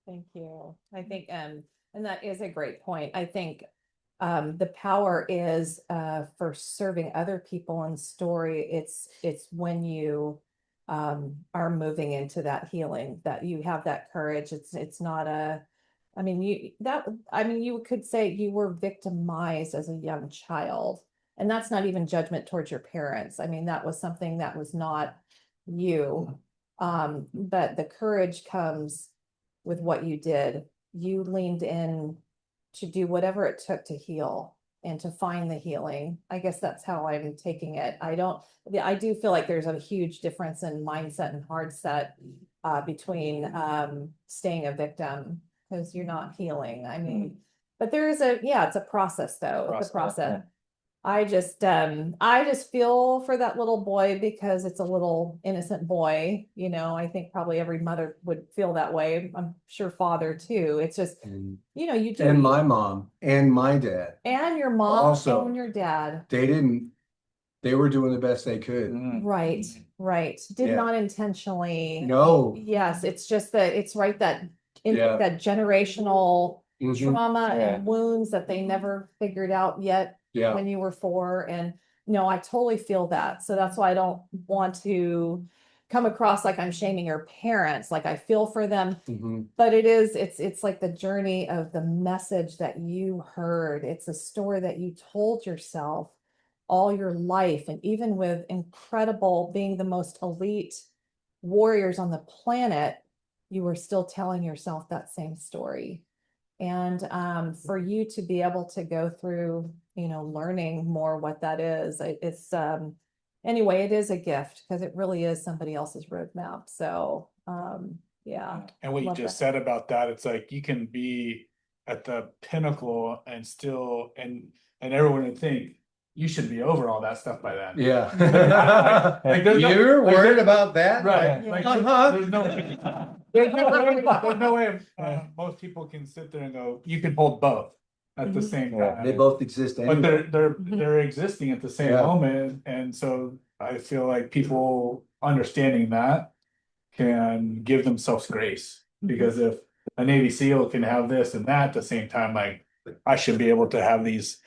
Speaker 1: Thank you. I think, and that is a great point. I think the power is for serving other people in story. It's when you are moving into that healing, that you have that courage. It's not I mean, you could say you were victimized as a young child, and that's not even judgment towards your parents. I mean, that was something that was not you. But the courage comes with what you did. You leaned in to do whatever it took to heal and to find the healing. I guess that's how I'm taking it. I do feel like there's a huge difference in mindset and hard set between staying a victim, because you're not healing. I mean, but there is it's a process though. It's a process. I just feel for that little boy, because it's a little innocent boy. You know, I think probably every mother would feel that way. I'm sure father too. It's just, you know, you do.
Speaker 2: And my mom and my dad.
Speaker 1: And your mom
Speaker 2: Also,
Speaker 1: and your dad.
Speaker 2: They were doing the best they could.
Speaker 1: Right. Did not intentionally.
Speaker 2: No.
Speaker 1: Yes, it's just that it's right that that generational trauma and wounds that they never figured out yet when you were 4. And no, I totally feel that. So that's why I don't want to come across like I'm shaming your parents. Like, I feel for them, but it's like the journey of the message that you heard. It's a story that you told yourself all your life. And even with incredible, being the most elite warriors on the planet, you were still telling yourself that same story. And for you to be able to go through, learning more what that is, it's anyway, it is a gift because it really is somebody else's roadmap. So yeah.
Speaker 3: And what you
Speaker 1: Love
Speaker 3: just
Speaker 1: that.
Speaker 3: said about that, it's like you can be at the pinnacle and still and everyone would think you should be over all that stuff by then.
Speaker 2: Yeah.
Speaker 3: Like, there's no-
Speaker 2: You're
Speaker 3: like,
Speaker 2: worried
Speaker 3: there-
Speaker 2: about that?
Speaker 3: Right.
Speaker 1: Yeah.
Speaker 3: Like,
Speaker 2: Uh-huh.
Speaker 3: there's no way most people can sit there and go, you can hold both at the
Speaker 1: Mhm.
Speaker 3: same
Speaker 2: Yeah,
Speaker 3: time.
Speaker 2: they both exist
Speaker 3: But
Speaker 2: anyway.
Speaker 3: they're existing at the same
Speaker 2: Yeah.
Speaker 3: moment, and so I feel like people understanding that can give themselves grace. Because if a Navy SEAL can have this and that at the same time, like I should be able to have these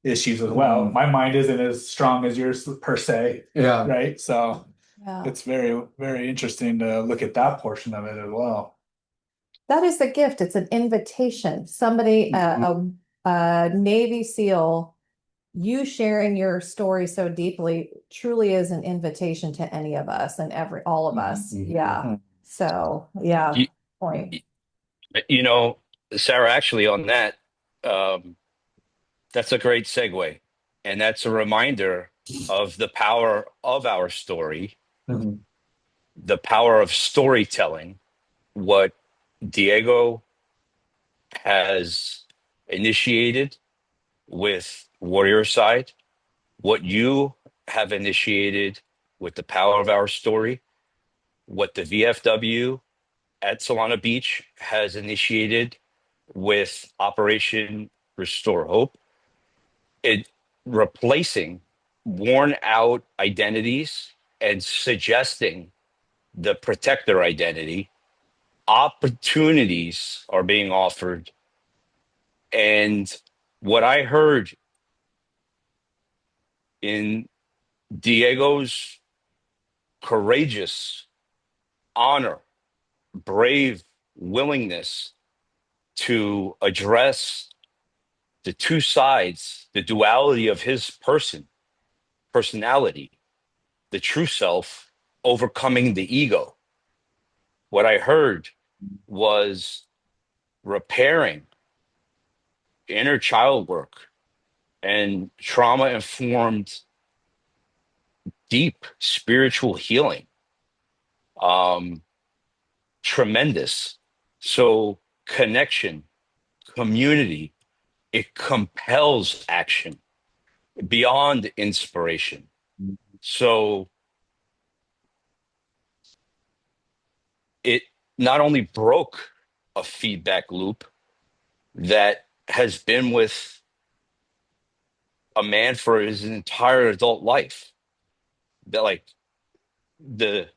Speaker 3: issues as well. My mind isn't as strong as yours per se,
Speaker 2: Yeah.
Speaker 3: right? So
Speaker 1: Yeah.
Speaker 3: it's very, very interesting to look at that portion of it as well.
Speaker 1: That is the gift. It's an invitation. Somebody, a Navy SEAL, you sharing your story so deeply truly is an invitation to any of us and all of us.
Speaker 2: Mhm.
Speaker 1: Yeah. So yeah,
Speaker 4: You,
Speaker 1: point.
Speaker 4: you know, Sarah, actually on that, um, that's a great segue. And that's a reminder of the power of our story,
Speaker 2: Mhm.
Speaker 4: the power of storytelling, what Diego has initiated with Warriorside, what you have initiated with the power of our story, what the VFW at Solana Beach has initiated with Operation Restore Hope, it replacing worn out identities and suggesting the protector identity. Opportunities are being offered. And what I heard in Diego's courageous honor, brave willingness to address the two sides, the duality of his personality, the true self overcoming the ego. What I heard was repairing inner child work and trauma informed deep spiritual healing. Um, Tremendous. So, connection, community, it compels action beyond inspiration. So, it not only broke a feedback loop that has been with a man for his entire adult life, that like the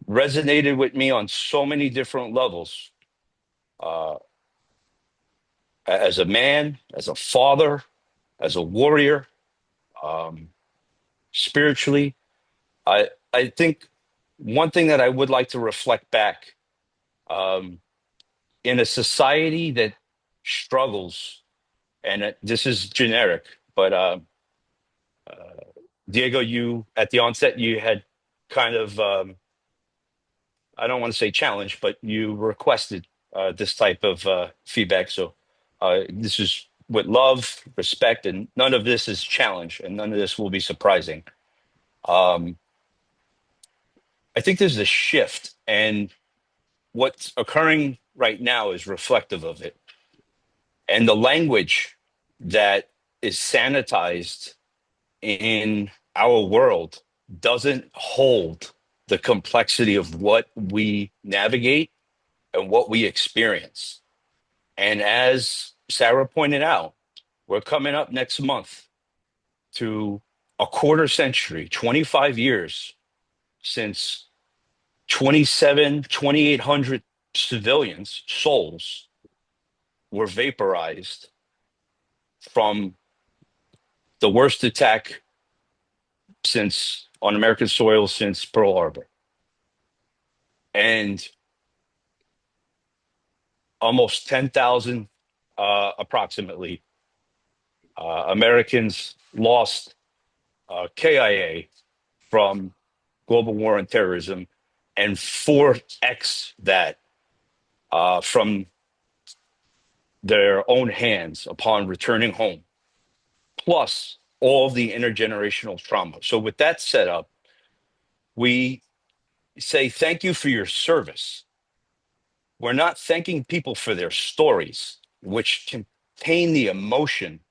Speaker 4: resonated with me on so many different levels, uh, as a man, as a father, as a warrior, um, spiritually. I think one thing that I would like to reflect back, um, in a society that struggles, and this is generic, but uh, Diego, you at the onset, you had kind of, I don't want to say challenge, but you requested this type of feedback. So this is with love, respect, and none of this is challenge, and none of this will be surprising. Um, I think there's a shift, and what's occurring right now is reflective of it. And the language that is sanitized in our world doesn't hold the complexity of what we navigate and what we experience. And as Sarah pointed out, we're coming up next month to a quarter century, 25 years since 2,800 civilians, souls, were vaporized from the worst attack since on American soil since Pearl Harbor. And almost 10,000, approximately, Americans lost KIA from global war on terrorism, and 4x that from their own hands upon returning home, plus all the intergenerational trauma. So with that set up, we say thank you for your service. We're not thanking people for their stories, which contain the emotion,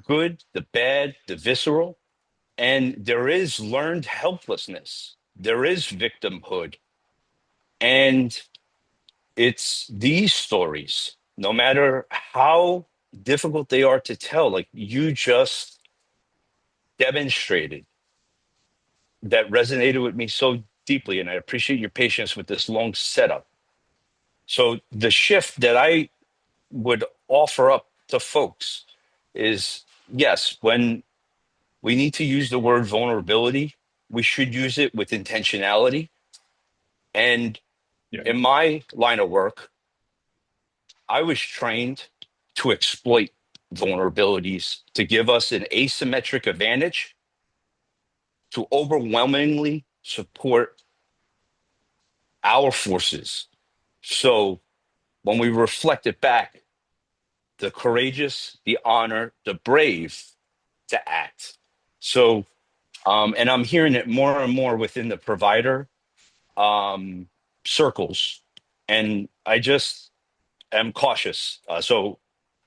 Speaker 4: good, the bad, the visceral, and there is learned helplessness. There is victimhood. And it's these stories, no matter how difficult they are to tell, like you just demonstrated, that resonated with me so deeply. And I appreciate your patience with this long setup. So the shift that I would offer up to folks is, yes, when we need to use the word vulnerability, we should use it with intentionality. And in my line of work, I was trained to exploit vulnerabilities to give us an asymmetric advantage to overwhelmingly support our forces. So when we reflect it back, the courageous, the honor, the brave to act. So, and I'm hearing it more and more within the provider circles, and I just am cautious. So,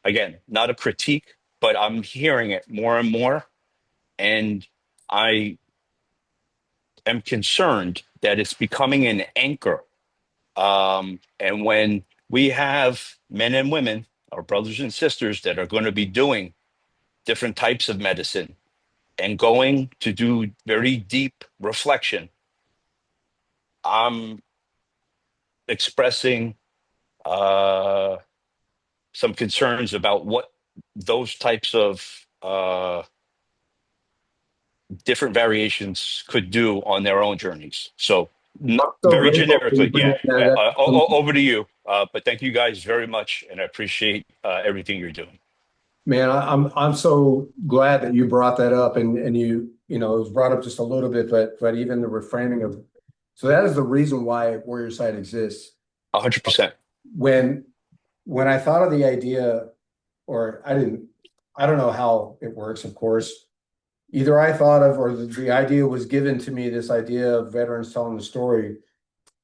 Speaker 4: again, not a critique, but I'm hearing it more and more, and I am concerned that it's becoming an anchor. And when we have men and women, our brothers and sisters, that are going to be doing different types of medicine and going to do very deep reflection, I'm expressing some concerns about what those types of different variations could do on their own journeys. So,
Speaker 2: So
Speaker 4: very
Speaker 2: grateful for you
Speaker 4: generically,
Speaker 2: bringing
Speaker 4: yeah.
Speaker 2: that up.
Speaker 4: Over to you. But thank you guys very much, and I appreciate everything you're doing.
Speaker 2: Man, I'm so glad that you brought that up, and you know, it was brought up just a little bit, but even the reframing of, so that is the reason why Warrior exists.
Speaker 4: 100%.
Speaker 2: When I thought of the idea, or I don't know how it works, of course. Either I thought of, or the idea was given to me, this idea of veterans telling the story.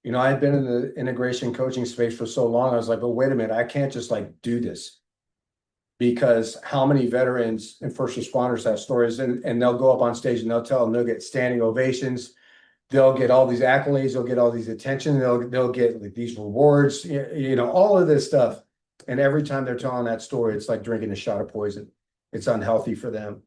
Speaker 2: You know, I've been in the integration coaching space for so long. I was like, oh, wait a minute, I can't just like do this. Because how many veterans and first responders have stories, and they'll go up on stage and they'll tell them, they'll get standing ovations, they'll get all these accolades, they'll get all these attention, they'll get like these rewards, you know, all of this stuff. And every time they're telling that story, it's like drinking a shot of poison. It's unhealthy for them.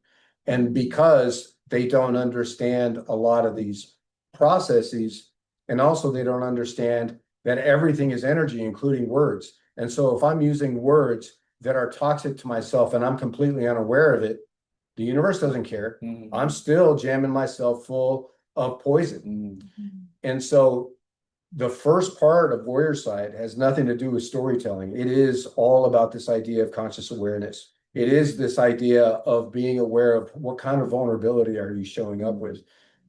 Speaker 2: And because they don't understand a lot of these processes, and also they don't understand that everything is energy, including words. And so if I'm using words that are toxic to myself and I'm completely unaware of it, the universe doesn't care. I'm still jamming myself full of poison. And so the first part of Warriorside has nothing to do with storytelling. It is all about this idea of conscious awareness. It is this idea of being aware of what kind of vulnerability are you showing up with?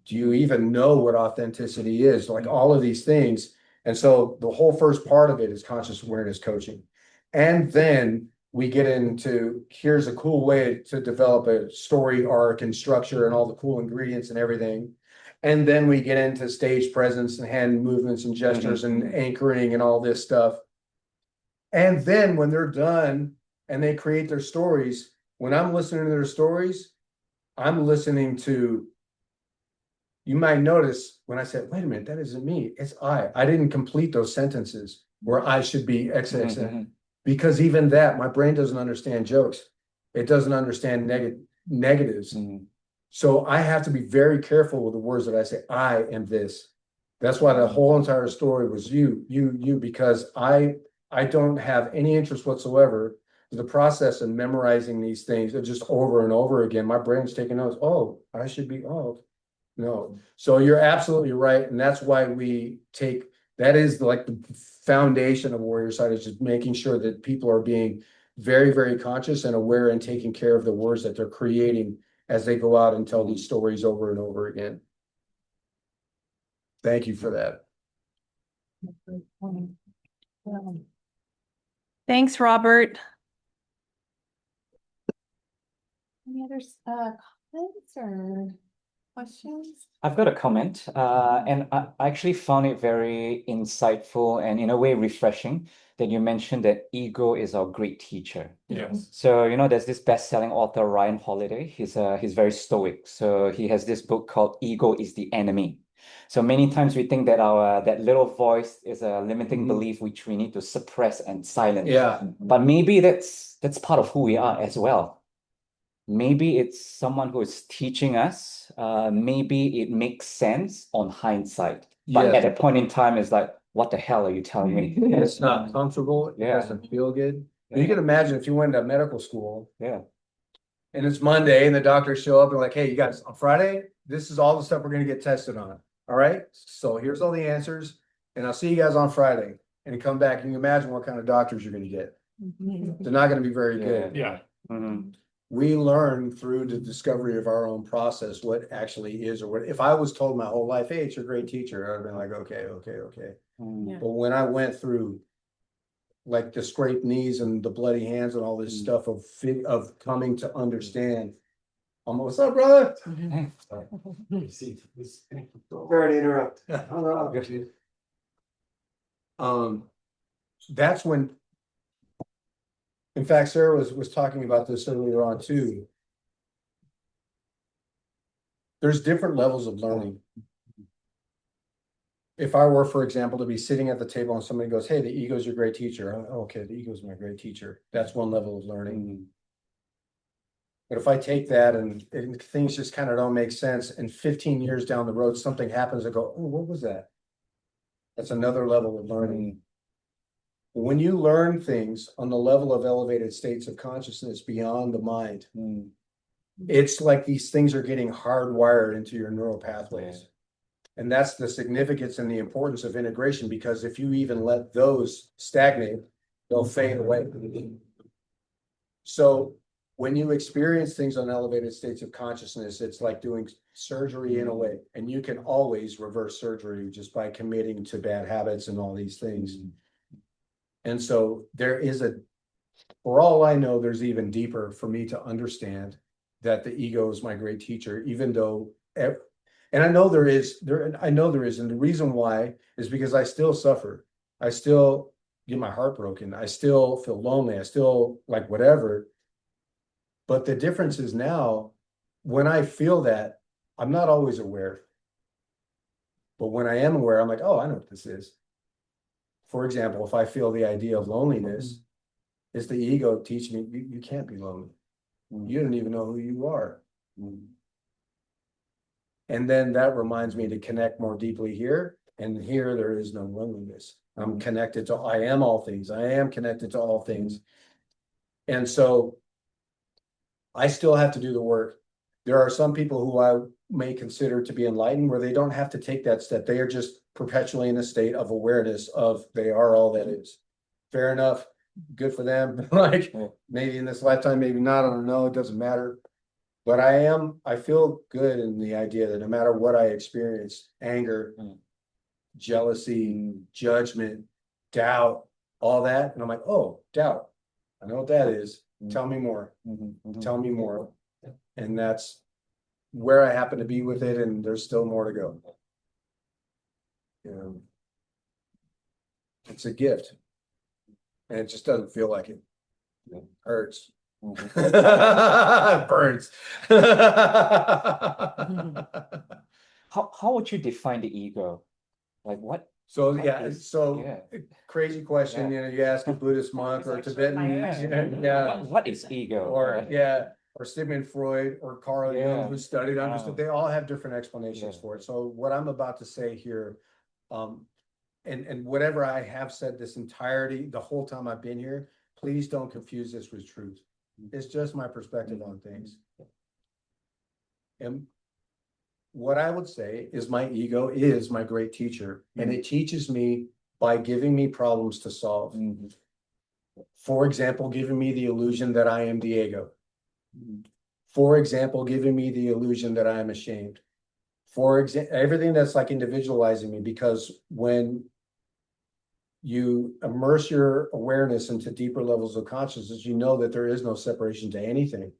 Speaker 2: Do you even know what authenticity is? Like all of these things. And so the whole first part of it is conscious awareness coaching. And then we get into, here's a cool way to develop a story arc and structure and all the cool ingredients and everything. And then we get into stage presence and hand movements and gestures and anchoring and all this stuff. And then when they're done and they create their stories, when I'm listening to their stories, I'm listening to, you might notice when I said, wait a minute, that isn't me, it's I. I didn't complete those sentences where I should be XX. Because even that, my brain doesn't understand jokes. It doesn't understand negatives. So I have to be very careful with the words that I say. I am this. That's why the whole entire story was you, because I don't have any interest whatsoever in the process of memorizing these things just over and over again. My brain's taking notes. Oh, I should be, oh, no. So you're absolutely right. And that's why we take, that is like the foundation of Warriorside, is just making sure that people are being very, very conscious and aware and taking care of the words that they're creating as they go out and tell these stories over and over again. Thank you for that.
Speaker 1: Thanks, Robert. Any other comments or questions?
Speaker 5: I've got a comment, and I actually found it very insightful and in a way refreshing that you mentioned that ego is our great teacher.
Speaker 3: Yes.
Speaker 5: So, there's this best-selling author, Ryan Holiday. He's very stoic. So he has this book called Ego is the Enemy. So many times we think that our that little voice is a limiting belief which we need to suppress and silence.
Speaker 2: Yeah.
Speaker 5: But maybe that's part of who we are as well. Maybe it's someone who is teaching us. Maybe it makes sense on hindsight. But
Speaker 2: Yes.
Speaker 5: at that point in time, it's like, what the hell are you telling me?
Speaker 2: It's not comfortable. It
Speaker 5: Yeah.
Speaker 2: doesn't feel good.
Speaker 5: Yeah.
Speaker 2: You can imagine if you went to medical school
Speaker 5: Yeah.
Speaker 2: and it's Monday and the doctors show up and like, hey, you guys, on Friday, this is all the stuff we're going to get tested on. All right. So here's all the answers. And I'll see you guys on Friday. And you come back and you imagine what kind of doctors you're going to get. They're not going to be very good.
Speaker 3: Yeah.
Speaker 5: Mhm.
Speaker 2: We learn through the discovery of our own process what actually is, or what, if I was told my whole life, hey, it's your great teacher, I'd have been like, okay.
Speaker 5: Mm.
Speaker 1: Yeah.
Speaker 2: But when I went through like the scraped knees and the bloody hands and all this stuff of coming to understand, what's up, brother? Sorry to interrupt. That's when, in fact, Sarah was talking about this earlier on too. There's different levels of learning. If I were, for example, to be sitting at the table and somebody goes, hey, the ego's your great teacher. Okay, the ego's my great teacher. That's one level of learning. But if I take that and things just kind of don't make sense, and 15 years down the road, something happens, I go, oh, what was that? That's another level of learning. When you learn things on the level of elevated states of consciousness beyond the mind, it's like these things are getting hardwired into your neural pathways. And that's the significance and the importance of integration, because if you even let those stagnate, they'll fade away. So when you experience things on elevated states of consciousness, it's like doing surgery in a way, and you can always reverse surgery just by committing to bad habits and all these things. And so there is for all I know, there's even deeper for me to understand that the ego is my great teacher, even though, and I know there is, and the reason why is because I still suffer. I still get my heart broken. I still feel lonely. I still like whatever. But the difference is now, when I feel that, I'm not always aware. But when I am aware, I'm like, oh, I know what this is. For example, if I feel the idea of loneliness, it's the ego teaching me, you can't be lonely. You don't even know who you are. And then that reminds me to connect more deeply here. And here there is no loneliness. I'm connected to, I am all things. I am connected to all things. And so I still have to do the work. There are some people who I may consider to be enlightened where they don't have to take that step. They are just perpetually in a state of awareness of they are all that is. Fair enough. Good for them. Like maybe in this lifetime, maybe not. I don't know. It doesn't matter. But I feel good in the idea that no matter what I experience, anger, jealousy, judgment, doubt, all that. And I'm like, oh, doubt. I know what that is. Tell me more. Tell me more. And that's where I happen to be with it. And there's still more to go. It's a gift. And it just doesn't feel like it. It hurts. It burns.
Speaker 5: How would you define the ego? Like what?
Speaker 2: So
Speaker 5: what
Speaker 2: yeah,
Speaker 5: is-
Speaker 2: so
Speaker 5: yeah.
Speaker 2: crazy question.
Speaker 5: Yeah.
Speaker 2: You ask a Buddhist monk or a Tibetan, yeah,
Speaker 5: What is ego?
Speaker 2: or or Sigmund Freud or Carl Jung, who studied understood. They all have different explanations for it. So what I'm about to say here, and whatever I have said this entirety, the whole time I've been here, please don't confuse this with truth. It's just my perspective on things. And what I would say is my ego is my great teacher, and it teaches me by giving me problems to solve. For example, giving me the illusion that I am the ego. For example, giving me the illusion that I am ashamed. For example, everything that's like individualizing me, because when you immerse your awareness into deeper levels of consciousness, you know that there is no separation to anything.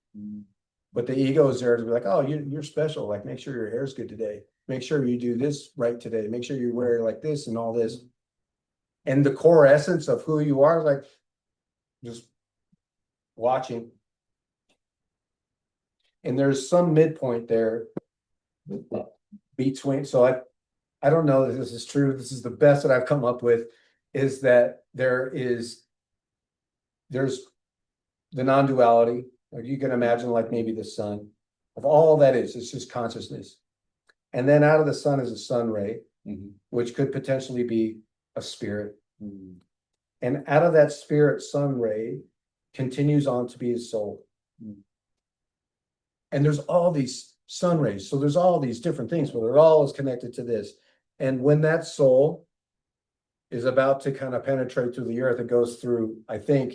Speaker 2: But the ego is there to be like, oh, you're special. Like, make sure your hair's good today. Make sure you do this right today. Make sure you wear like this and all this. And the core essence of who you are is like just watching. And there's some midpoint there between. So I don't know if this is true. This is the best that I've come up with, is that there's the non-duality. Like you can imagine like maybe the sun of all that is, it's just consciousness. And then out of the sun is a sun ray, which could potentially be a spirit. And out of that spirit sun ray continues on to be a soul. And there's all these sun rays. So there's all these different things, but it all is connected to this. And when that soul is about to kind of penetrate through the earth, it goes through, I think,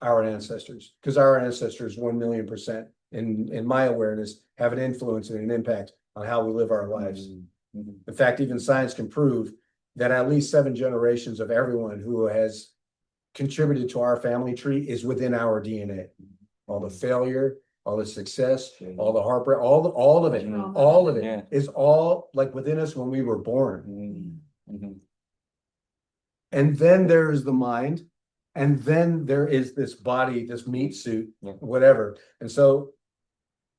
Speaker 2: our ancestors, because our ancestors 1,000,000% in my awareness have an influence and an impact on how we live our lives. In fact, even science can prove that at least 7 generations of everyone who has contributed to our family tree is within our DNA. All the failure, all the success, all the heartbreak, all of it, all of it is all like within us when we were born. And then there is the mind, and then there is this body, this meat suit, whatever. And so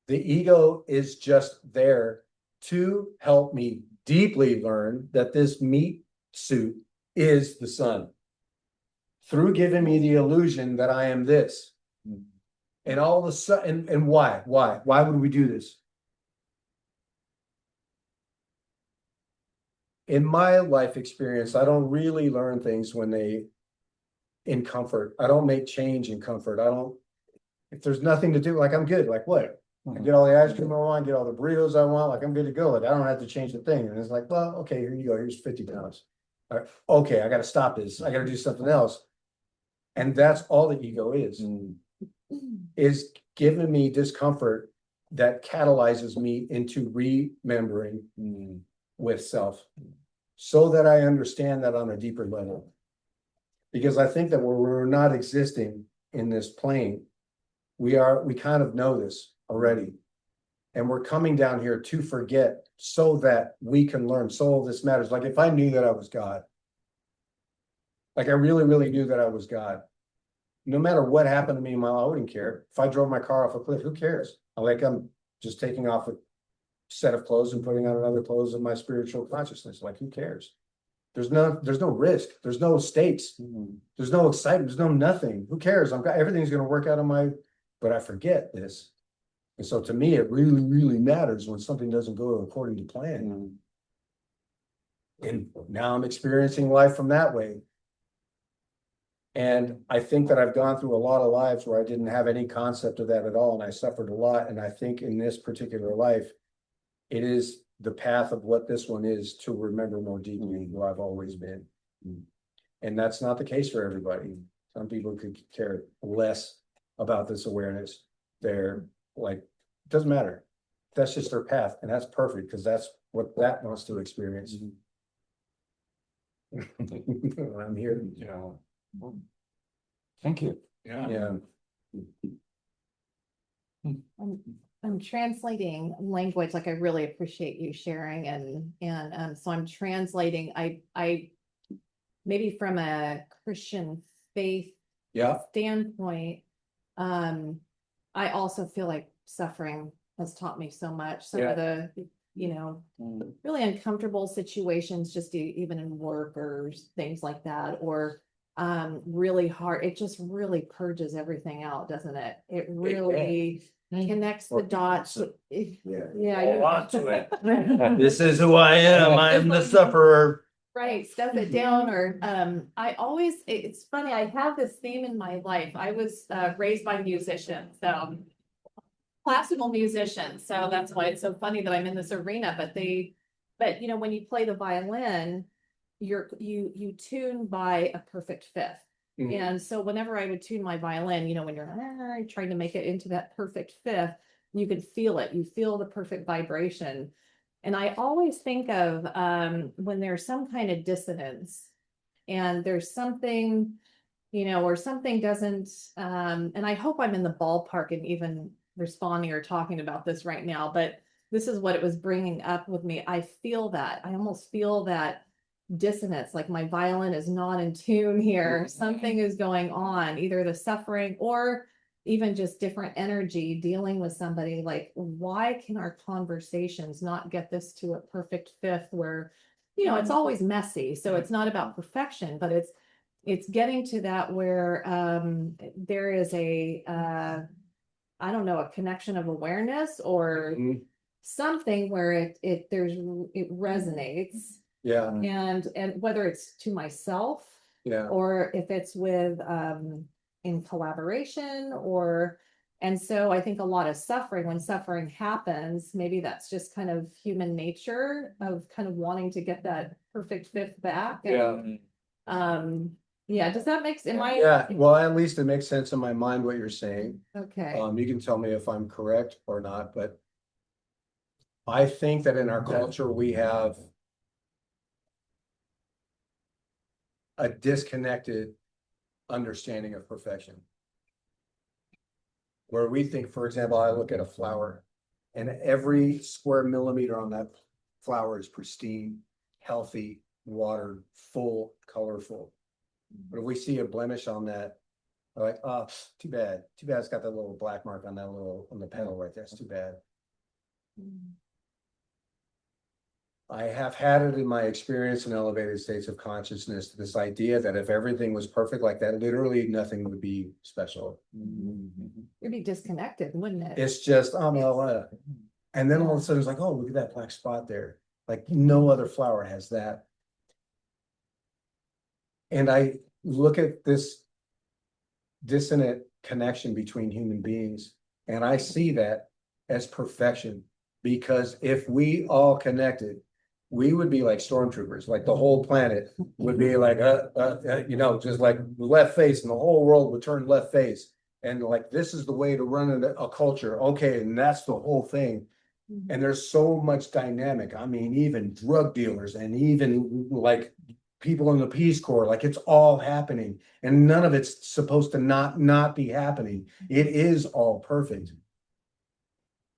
Speaker 2: the ego is just there to help me deeply learn that this meat suit is the sun, through giving me the illusion that I am this. And all of a sudden, and why would we do this? In my life experience, I don't really learn things in comfort. I don't make change in comfort. If there's nothing to do, like I'm good, like what? I get all the ice cream I want, get all the burritos I want, like I'm good to go. Like I don't have to change the thing. And it's like, well, okay, here you go. Here's 50 pounds. All right, okay, I got to stop this. I got to do something else. And that's all the ego is giving me discomfort that catalyzes me into remembering with self, so that I understand that on a deeper level. Because I think that when we're not existing in this plane, we kind of know this already. And we're coming down here to forget so that we can learn. So all this matters. Like if I knew that I was God, like I really, really knew that I was God, no matter what happened to me in my life, I wouldn't care. If I drove my car off a cliff, who cares? I'm just taking off a set of clothes and putting on another clothes of my spiritual consciousness. Like, who cares? There's no risk. There's no stakes. There's no excitement. There's no nothing. Who cares? Everything's going to work out but I forget this. And so to me, it really, really matters when something doesn't go according to plan. And now I'm experiencing life from that way. And I think that I've gone through a lot of lives where I didn't have any concept of that at all. And I suffered a lot. And I think in this particular life, it is the path of what this one is to remember more deeply who I've always been. And that's not the case for everybody. Some people could care less about this awareness. They're like, it doesn't matter. That's just their path. And that's perfect because that's what that wants to experience. I'm here.
Speaker 5: Thank you.
Speaker 2: Yeah.
Speaker 6: I'm translating language, like I really appreciate you sharing, and so I'm translating. I maybe from a Christian faith standpoint, I also feel like suffering has taught me so much. Some of the really uncomfortable situations, just even in work or things like that, or really hard. It just really purges everything out, doesn't it? It really connects the dots.
Speaker 2: This is who I am. I am the sufferer.
Speaker 6: Right, stuff it down. Or it's funny, I have this theme in my life. I was raised by musicians, so classical musicians, so that's why it's so funny that I'm in this arena. But when you play the violin, you tune by a perfect fifth. And so whenever I would tune my violin, when you're trying to make it into that perfect fifth, you can feel it. You feel the perfect vibration. And I always think of when there's some kind of dissonance, and there's something, or something doesn't, and I hope I'm in the ballpark and even responding or talking about this right now, but this is what it was bringing up with me. I almost feel that dissonance, like my violin is not in tune here. Something is going on, either the suffering or even just different energy dealing with somebody. Like, why can our conversations not get this to a perfect fifth where, it's always messy. So it's not about perfection, but it's getting to that where there is I don't know, a connection of awareness or something where it resonates.
Speaker 2: Yeah,
Speaker 6: And whether it's to myself
Speaker 2: yeah,
Speaker 6: or if it's with in collaboration and so I think a lot of suffering, when suffering happens, maybe that's just kind of human nature of kind of wanting to get that perfect fifth back. And, yeah, does that make sense?
Speaker 2: yeah. Well, at least it makes sense in my mind what you're saying.
Speaker 6: Okay.
Speaker 2: You can tell me if I'm correct or not, but I think that in our culture, we have a disconnected understanding of perfection. Where we think, for example, I look at a flower and every square millimeter on that flower is pristine, healthy, watered, full, colorful. But if we see a blemish on that, we're like, oh, too bad. Too bad it's got that little black mark on the petal right there. It's too bad. I have had it in my experience in elevated states of consciousness, this idea that if everything was perfect like that, literally nothing would be special.
Speaker 6: It'd be disconnected, wouldn't it?
Speaker 2: It's just, and then all of a sudden it's like, oh, look at that black spot there. Like no other flower has that. And I look at this dissonant connection between human beings, and I see that as perfection. Because if we all connected, we would be like stormtroopers, like the whole planet would be like, just like left face, and the whole world would turn left face. And like, this is the way to run a culture. Okay, and that's the whole thing. And there's so much dynamic. I mean, even drug dealers and even like people in the Peace Corps, like it's all happening. And none of it's supposed to not be happening. It is all perfect.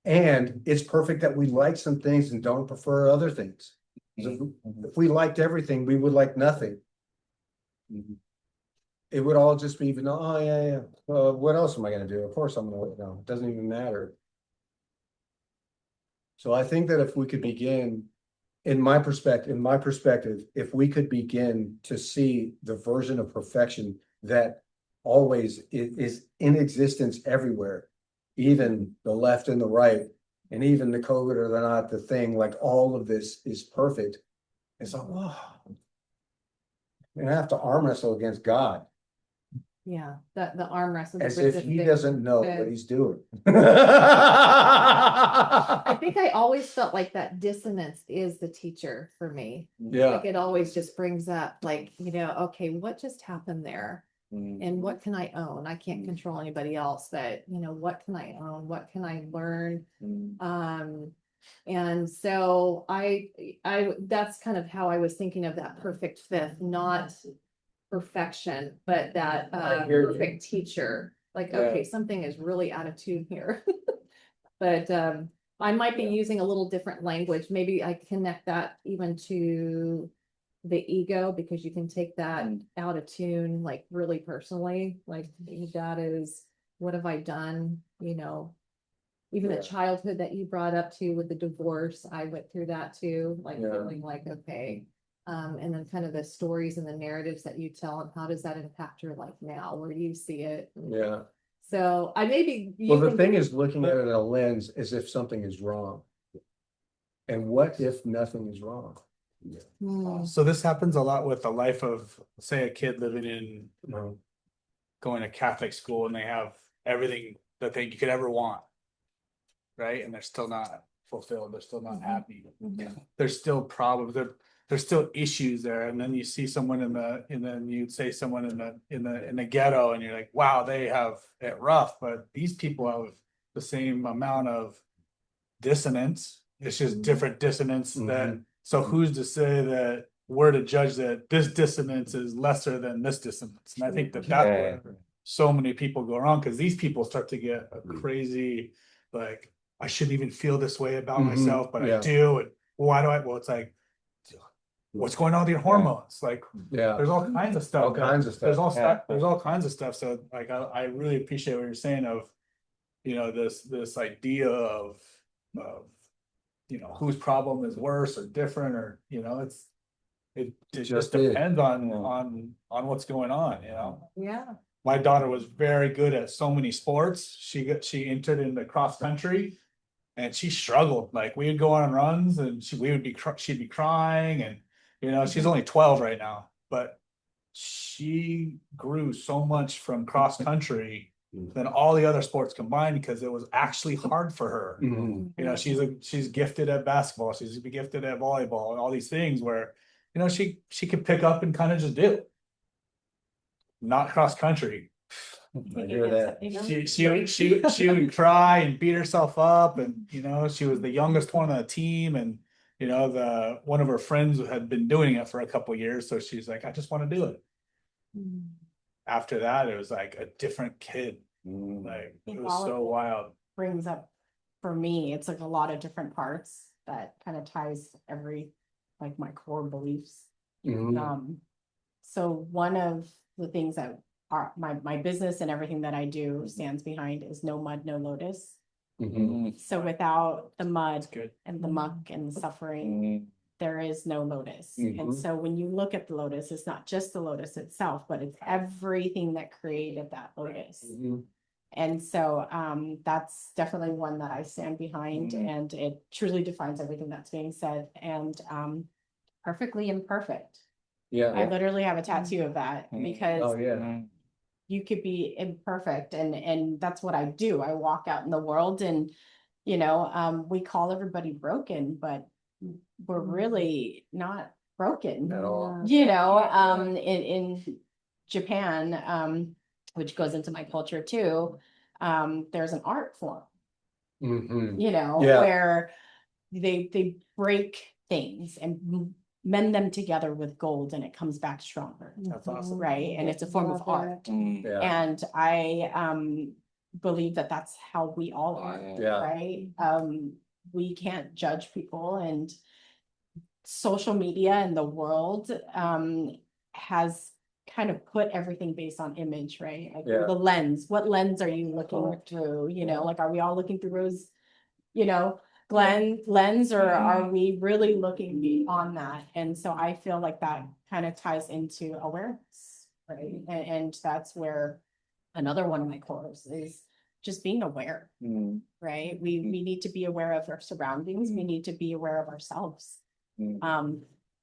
Speaker 2: And it's perfect that we like some things and don't prefer other things. If we liked everything, we would like nothing. It would all just be, oh yeah. What else am I going to do? Of course I'm going to, it doesn't even matter. So I think that if we could begin, in my perspective, if we could begin to see the version of perfection that always is in existence everywhere, even the left and the right, and even the COVID or the not the thing, like all of this is perfect. It's like, wow, you're gonna have to arm wrestle against God.
Speaker 6: Yeah, the arm wrestle.
Speaker 2: As if he doesn't know what he's doing.
Speaker 6: I think I always felt like that dissonance is the teacher for me.
Speaker 2: Yeah.
Speaker 6: Like it always just brings up like, okay, what just happened there? And what can I own? I can't control anybody else, but what can I own? What can I learn? And so I that's kind of how I was thinking of that perfect fifth, not perfection, but that perfect teacher. Like, okay, something is really out of tune here. But I might be using a little different language. Maybe I connect that even to the ego, because you can take that out of tune, like really personally, like that is, what have I done? Even the childhood that you brought up too with the divorce, I went through that too, like feeling like, okay. And then kind of the stories and the narratives that you tell, and how does that impact your life now? Where do you see it?
Speaker 2: Yeah.
Speaker 6: So I maybe.
Speaker 2: Well, the thing is looking at it in a lens as if something is wrong. And what if nothing is wrong?
Speaker 3: So this happens a lot with the life of, say, a kid living in going to Catholic school, and they have everything that you could ever want, right? And they're still not fulfilled. They're still not happy. There's still problems. There's still issues there. And then you see someone in the ghetto, and you're like, wow, they have it rough. But these people have the same amount of dissonance. It's just different dissonance. So who's to say that we're to judge that this dissonance is lesser than this dissonance. And I think that that's
Speaker 5: Yeah.
Speaker 3: where so many people go wrong, because these people start to get a crazy, like, I shouldn't even feel this way about myself, but I do. And why do I? Well, it's like, what's going on with your hormones? Like,
Speaker 2: Yeah,
Speaker 3: there's all kinds of stuff.
Speaker 2: all kinds of
Speaker 3: There's
Speaker 2: stuff.
Speaker 3: all
Speaker 5: Yeah.
Speaker 3: there's all kinds of stuff. So like, I really appreciate what you're saying of, this idea of, whose problem is worse or different, or, it just
Speaker 2: just is.
Speaker 3: depends on,
Speaker 5: Yeah.
Speaker 3: on what's going on,
Speaker 6: Yeah.
Speaker 3: My daughter was very good at so many sports. She entered into cross country and she struggled. Like, we would go on runs and she'd be crying, and, she's only 12 right now, but she grew so much from cross country than all the other sports combined, because it was actually hard for her.
Speaker 2: Mhm.
Speaker 3: She's gifted at basketball, she's gifted at volleyball, and all these things where, she could pick up and kind of just do. Not cross country.
Speaker 2: I hear that.
Speaker 3: She would cry and beat herself up, and, she was the youngest one on the team, and, one of her friends had been doing it for a couple of years, so she's like, I just want to do it. After that, it was like a different kid. Like, it was so wild.
Speaker 7: Brings up, for me, it's like a lot of different parts that kind of ties like my core beliefs.
Speaker 2: Mhm.
Speaker 7: So one of the things that are my business and everything that I do stands behind is no mud, no lotus.
Speaker 2: Mhm.
Speaker 7: So without the mud
Speaker 3: That's good.
Speaker 7: and the muck and the suffering, there is no lotus. And
Speaker 2: Mhm.
Speaker 7: so when you look at the lotus, it's not just the lotus itself, but it's everything that created that lotus.
Speaker 2: Mhm.
Speaker 7: And so that's definitely one that I stand behind, and it truly defines everything that's being said, and perfectly imperfect.
Speaker 2: Yeah.
Speaker 7: I literally have a tattoo of that,
Speaker 2: Oh,
Speaker 7: because
Speaker 2: yeah.
Speaker 7: you could be imperfect, and that's what I do. I walk out in the world, and we call everybody broken, but we're really not broken
Speaker 2: At all.
Speaker 7: In Japan, which goes into my culture too, there's an art form,
Speaker 2: Mhm. Yeah.
Speaker 7: where they break things and mend them together with gold, and it comes back stronger,
Speaker 3: That's awesome.
Speaker 7: right? And it's a form of art.
Speaker 2: Yeah.
Speaker 7: And I believe that that's how we all are,
Speaker 2: Yeah.
Speaker 7: right? We can't judge people, and social media and the world has kind of put everything based on image, right? Like,
Speaker 2: Yeah.
Speaker 7: the lens, what lens are you looking through? Like, are we all looking through rose, lens, or are we really looking beyond that? And so I feel like that kind of ties into awareness, right? And that's where another one of my cores is just being aware, right? We need to be aware of our surroundings. We need to be aware of ourselves.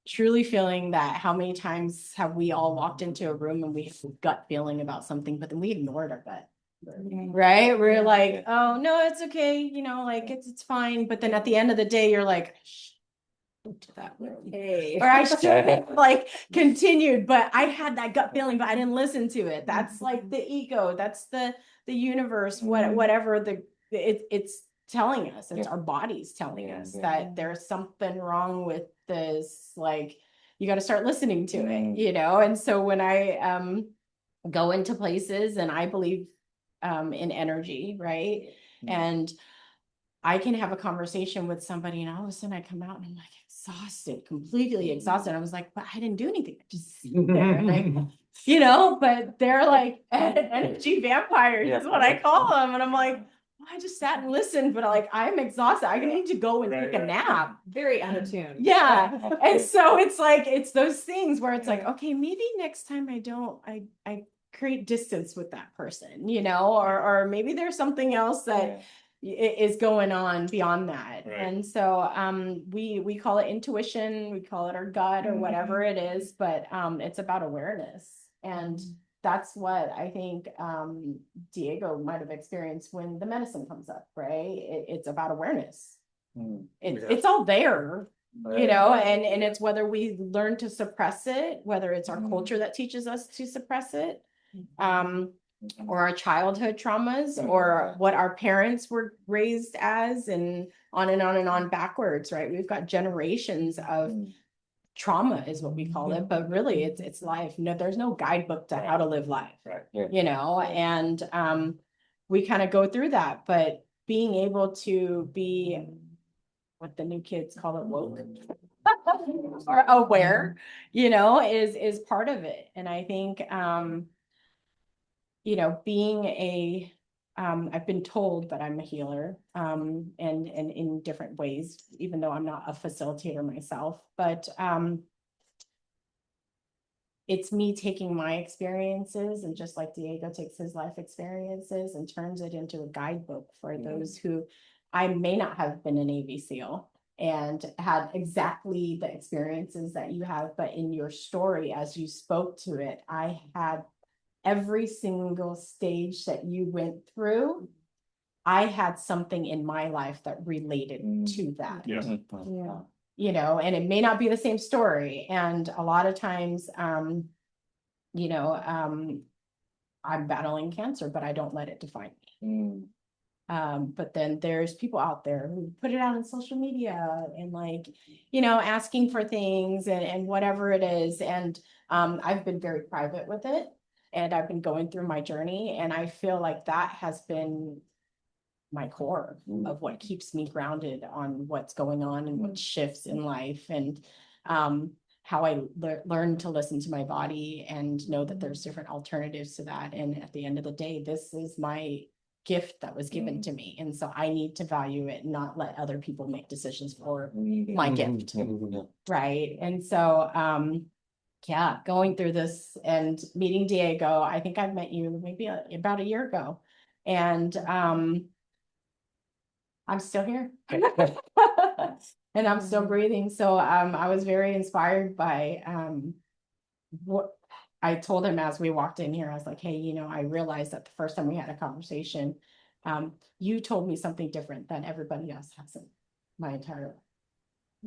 Speaker 7: Truly feeling that, how many times have we all walked into a room and we have a gut feeling about something, but then we ignored our gut, right? We're like, oh no, it's okay, like it's fine. But then at the end of the day, you're like, shh, don't do that.
Speaker 6: Hey.
Speaker 7: Or I should have like continued, but I had that gut feeling, but I didn't listen to it. That's like the ego. That's the universe. Whatever it's telling us. It's our bodies telling us that there's something wrong with this. Like, you got to start listening to it, And so when I go into places, and I believe in energy, right? And I can have a conversation with somebody, and all of a sudden I come out and I'm like exhausted, completely exhausted. I was like, but I didn't do anything. I just sit there, like, but they're like energy vampires is what I call them. And I'm like, well, I just sat and listened, but like, I'm exhausted. I need to go and take a nap.
Speaker 6: Very unattuned.
Speaker 7: Yeah. And so it's like, it's those things where it's like, okay, maybe next time I create distance with that person, or maybe there's something else that is going on beyond that.
Speaker 3: Right.
Speaker 7: And so we call it intuition, we call it our gut, or whatever it is, but it's about awareness. And that's what I think Diego might have experienced when the medicine comes up, right? It's about awareness. It's all there, and it's whether we learn to suppress it, whether it's our culture that teaches us to suppress it, or our childhood traumas, or what our parents were raised as, and on and on and on backwards, right? We've got generations of trauma is what we call it, but really it's life. No, there's no guidebook to how to live life.
Speaker 3: Right.
Speaker 5: Yeah.
Speaker 7: You know, and we kind of go through that, but being able to be what the new kids call it, woke or aware, you know, is part of it. And I think you know, being a I've been told that I'm a healer, and in different ways, even though I'm not a facilitator myself, but it's me taking my experiences, and just like Diego takes his life experiences and turns it into a guidebook for those who I may not have been a Navy SEAL and had exactly the experiences that you have, but in your story, as you spoke to it, I had every single stage that you went through. I had something in my life that related to that.
Speaker 3: Yeah.
Speaker 6: Yeah.
Speaker 7: You know, and it may not be the same story. And a lot of times, you know, I'm battling cancer, but I don't let it define me. But then there's people out there who put it out on social media and like, you know, asking for things and whatever it is. And I've been very private with it, and I've been going through my journey, and I feel like that has been my core of what keeps me grounded on what's going on and what shifts in life, and how I learned to listen to my body and know that there's different alternatives to that. And at the end of the day, this is my gift that was given to me. And so I need to value it, not let other people make decisions for my gift. Right. And so, yeah, going through this and meeting Diego, I think I've met you maybe about a year ago. And I'm still here. And I'm still breathing. So I was very inspired by what I told him as we walked in here. I was like, hey, you know, I realized that the first time we had a conversation, you told me something different than everybody else hasn't my entire life.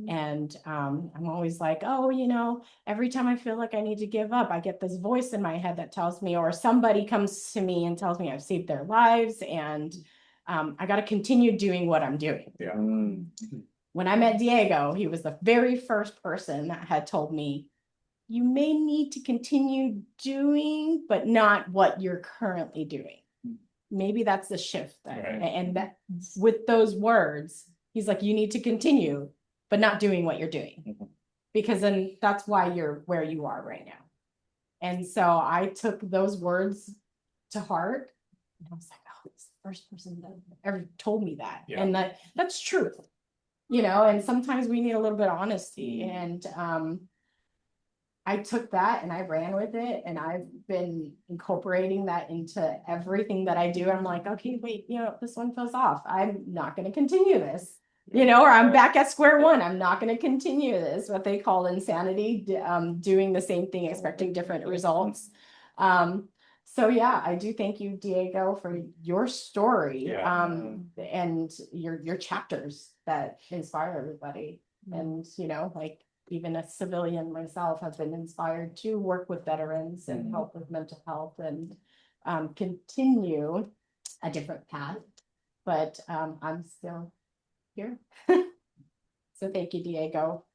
Speaker 7: And I'm always like, oh, you know, every time I feel like I need to give up, I get this voice in my head that tells me, or somebody comes to me and tells me I've saved their lives, and I got to continue doing what I'm doing.
Speaker 3: Yeah.
Speaker 7: When I met Diego, he was the very first person that had told me, you may need to continue doing, but not what you're currently doing. Maybe that's the shift. And that with those words, he's like, you need to continue, but not doing what you're doing. Because then that's why you're where you are right now. And so I took those words to heart. And I was like, oh, it's the first person that ever told me that.
Speaker 3: Yeah.
Speaker 7: And that's true. You know, and sometimes we need a little bit of honesty. And I took that and I ran with it, and I've been incorporating that into everything that I do. I'm like, okay, wait, you know, this one feels off. I'm not going to continue this, you know, or I'm back at square one. I'm not going to continue this, what they call insanity, doing the same thing, expecting different results. So yeah, I do thank you, Diego, for your story, and your chapters that inspire everybody. And, you know, like, even a civilian myself have been inspired to work with veterans and help with mental health and continue a different path. But I'm still here. So thank you, Diego.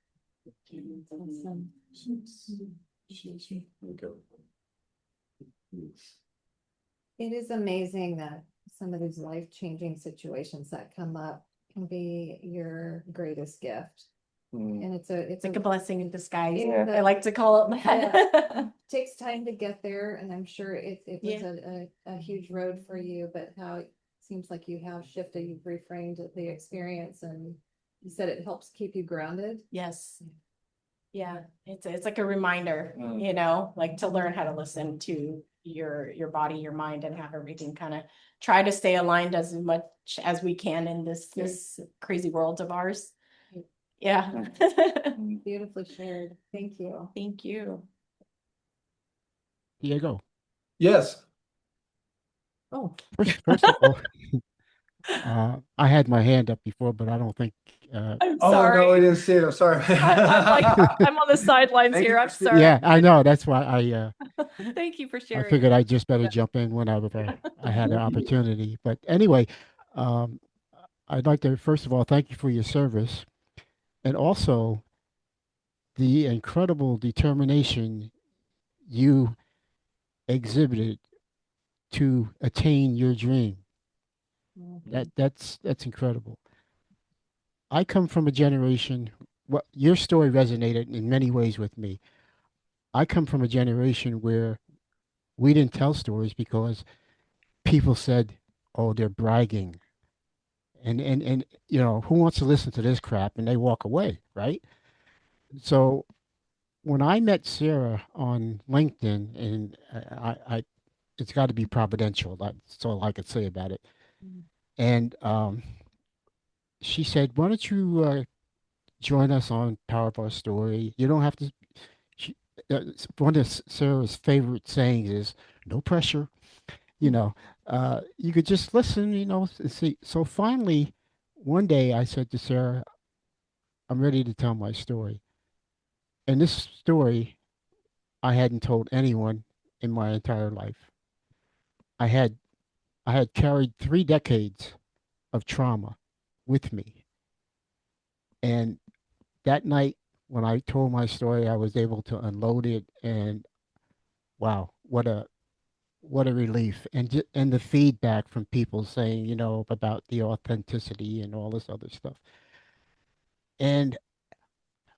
Speaker 6: It is amazing that some of these life-changing situations that come up can be your greatest gift. And it's
Speaker 7: like a blessing in disguise.
Speaker 6: Yeah.
Speaker 7: I like to call it that.
Speaker 6: Takes time to get there, and I'm sure it was a huge road for you, but how it seems like you have shifted, you've reframed the experience, and you said it helps keep you grounded.
Speaker 7: Yes. Yeah, it's like a reminder, you know, like to learn how to listen to your body, your mind, and have everything kind of try to stay aligned as much as we can in this crazy world of ours. Yeah.
Speaker 6: Beautifully shared. Thank you.
Speaker 7: Thank you.
Speaker 8: Diego.
Speaker 2: Yes.
Speaker 8: Oh, first of all, I had my hand up before, but I don't think.
Speaker 7: I'm
Speaker 2: Oh,
Speaker 7: sorry.
Speaker 2: no, I didn't see it. I'm sorry.
Speaker 1: I'm on the sidelines
Speaker 2: Thank
Speaker 1: here.
Speaker 2: you
Speaker 1: I'm
Speaker 2: for speaking.
Speaker 1: sorry.
Speaker 8: Yeah, I know. That's why I
Speaker 1: Thank you for
Speaker 8: I
Speaker 1: sharing.
Speaker 8: figured I just better jump in whenever I had an opportunity. But anyway, I'd like to first of all thank you for your service, and also the incredible determination you exhibited to attain your dream. That's incredible. I come from a generation, what your story resonated in many ways with me. I come from a generation where we didn't tell stories because people said, "Oh, they're bragging." And who wants to listen to this crap? And they walk away, right? So when I met Sarah on LinkedIn, and it's got to be providential. That's all I could say about it. And she said, "Why don't you join us on Power of Our Story? You don't have to." She, one of Sarah's favorite sayings is, "No pressure." You know, you could just listen. And see. So finally, one day I said to Sarah, "I'm ready to tell my story." And this story I hadn't told anyone in my entire life. I had I had carried 3 decades of trauma with me. And that night when I told my story, I was able to unload it, and wow, what a relief. And the feedback from people saying, about the authenticity and all this other stuff. And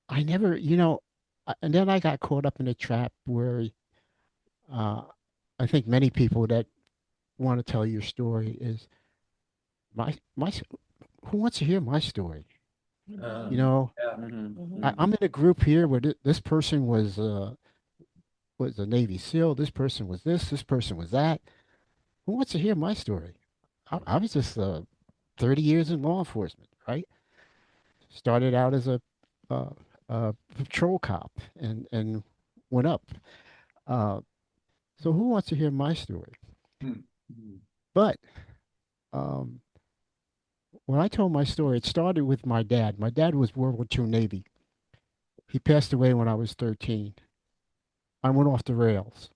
Speaker 8: I never, and then I got caught up in a trap where uh, I think many people that want to tell your story is my who wants to hear my story? You know, I'm in a group here where this person was a Navy SEAL. This person was this person was that. Who wants to hear my story? I was just 30 years in law enforcement, right? Started out as uh, a patrol cop and went up. Uh, so who wants to hear my story? But um, when I told my story, it started with my dad. My dad was World War II Navy. He passed away when I was 13. I went off the rails.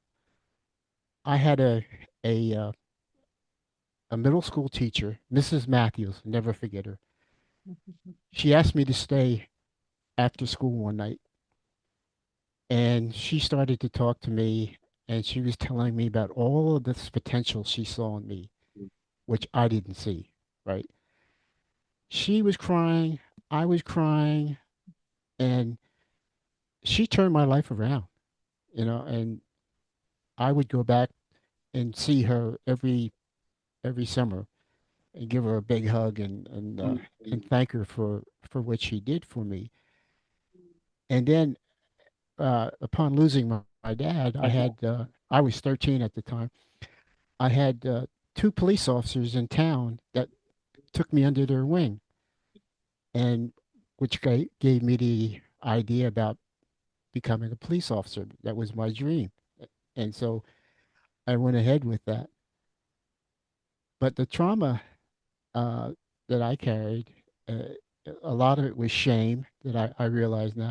Speaker 8: I had a middle school teacher, Mrs. Matthews, never forget her. She asked me to stay after school one night, and she started to talk to me, and she was telling me about all of this potential she saw in me, which I didn't see, right? She was crying, I was crying, and she turned my life around, and I would go back and see her every summer and give her a big hug and thank her for what she did for me. And then upon losing my dad, I was 13 at the time. I had two police officers in town that took me under their wing, and which gave me the idea about becoming a police officer. That was my dream, and so I went ahead with that. But the trauma uh, that I carried, uh, a lot of it was shame that I realize now.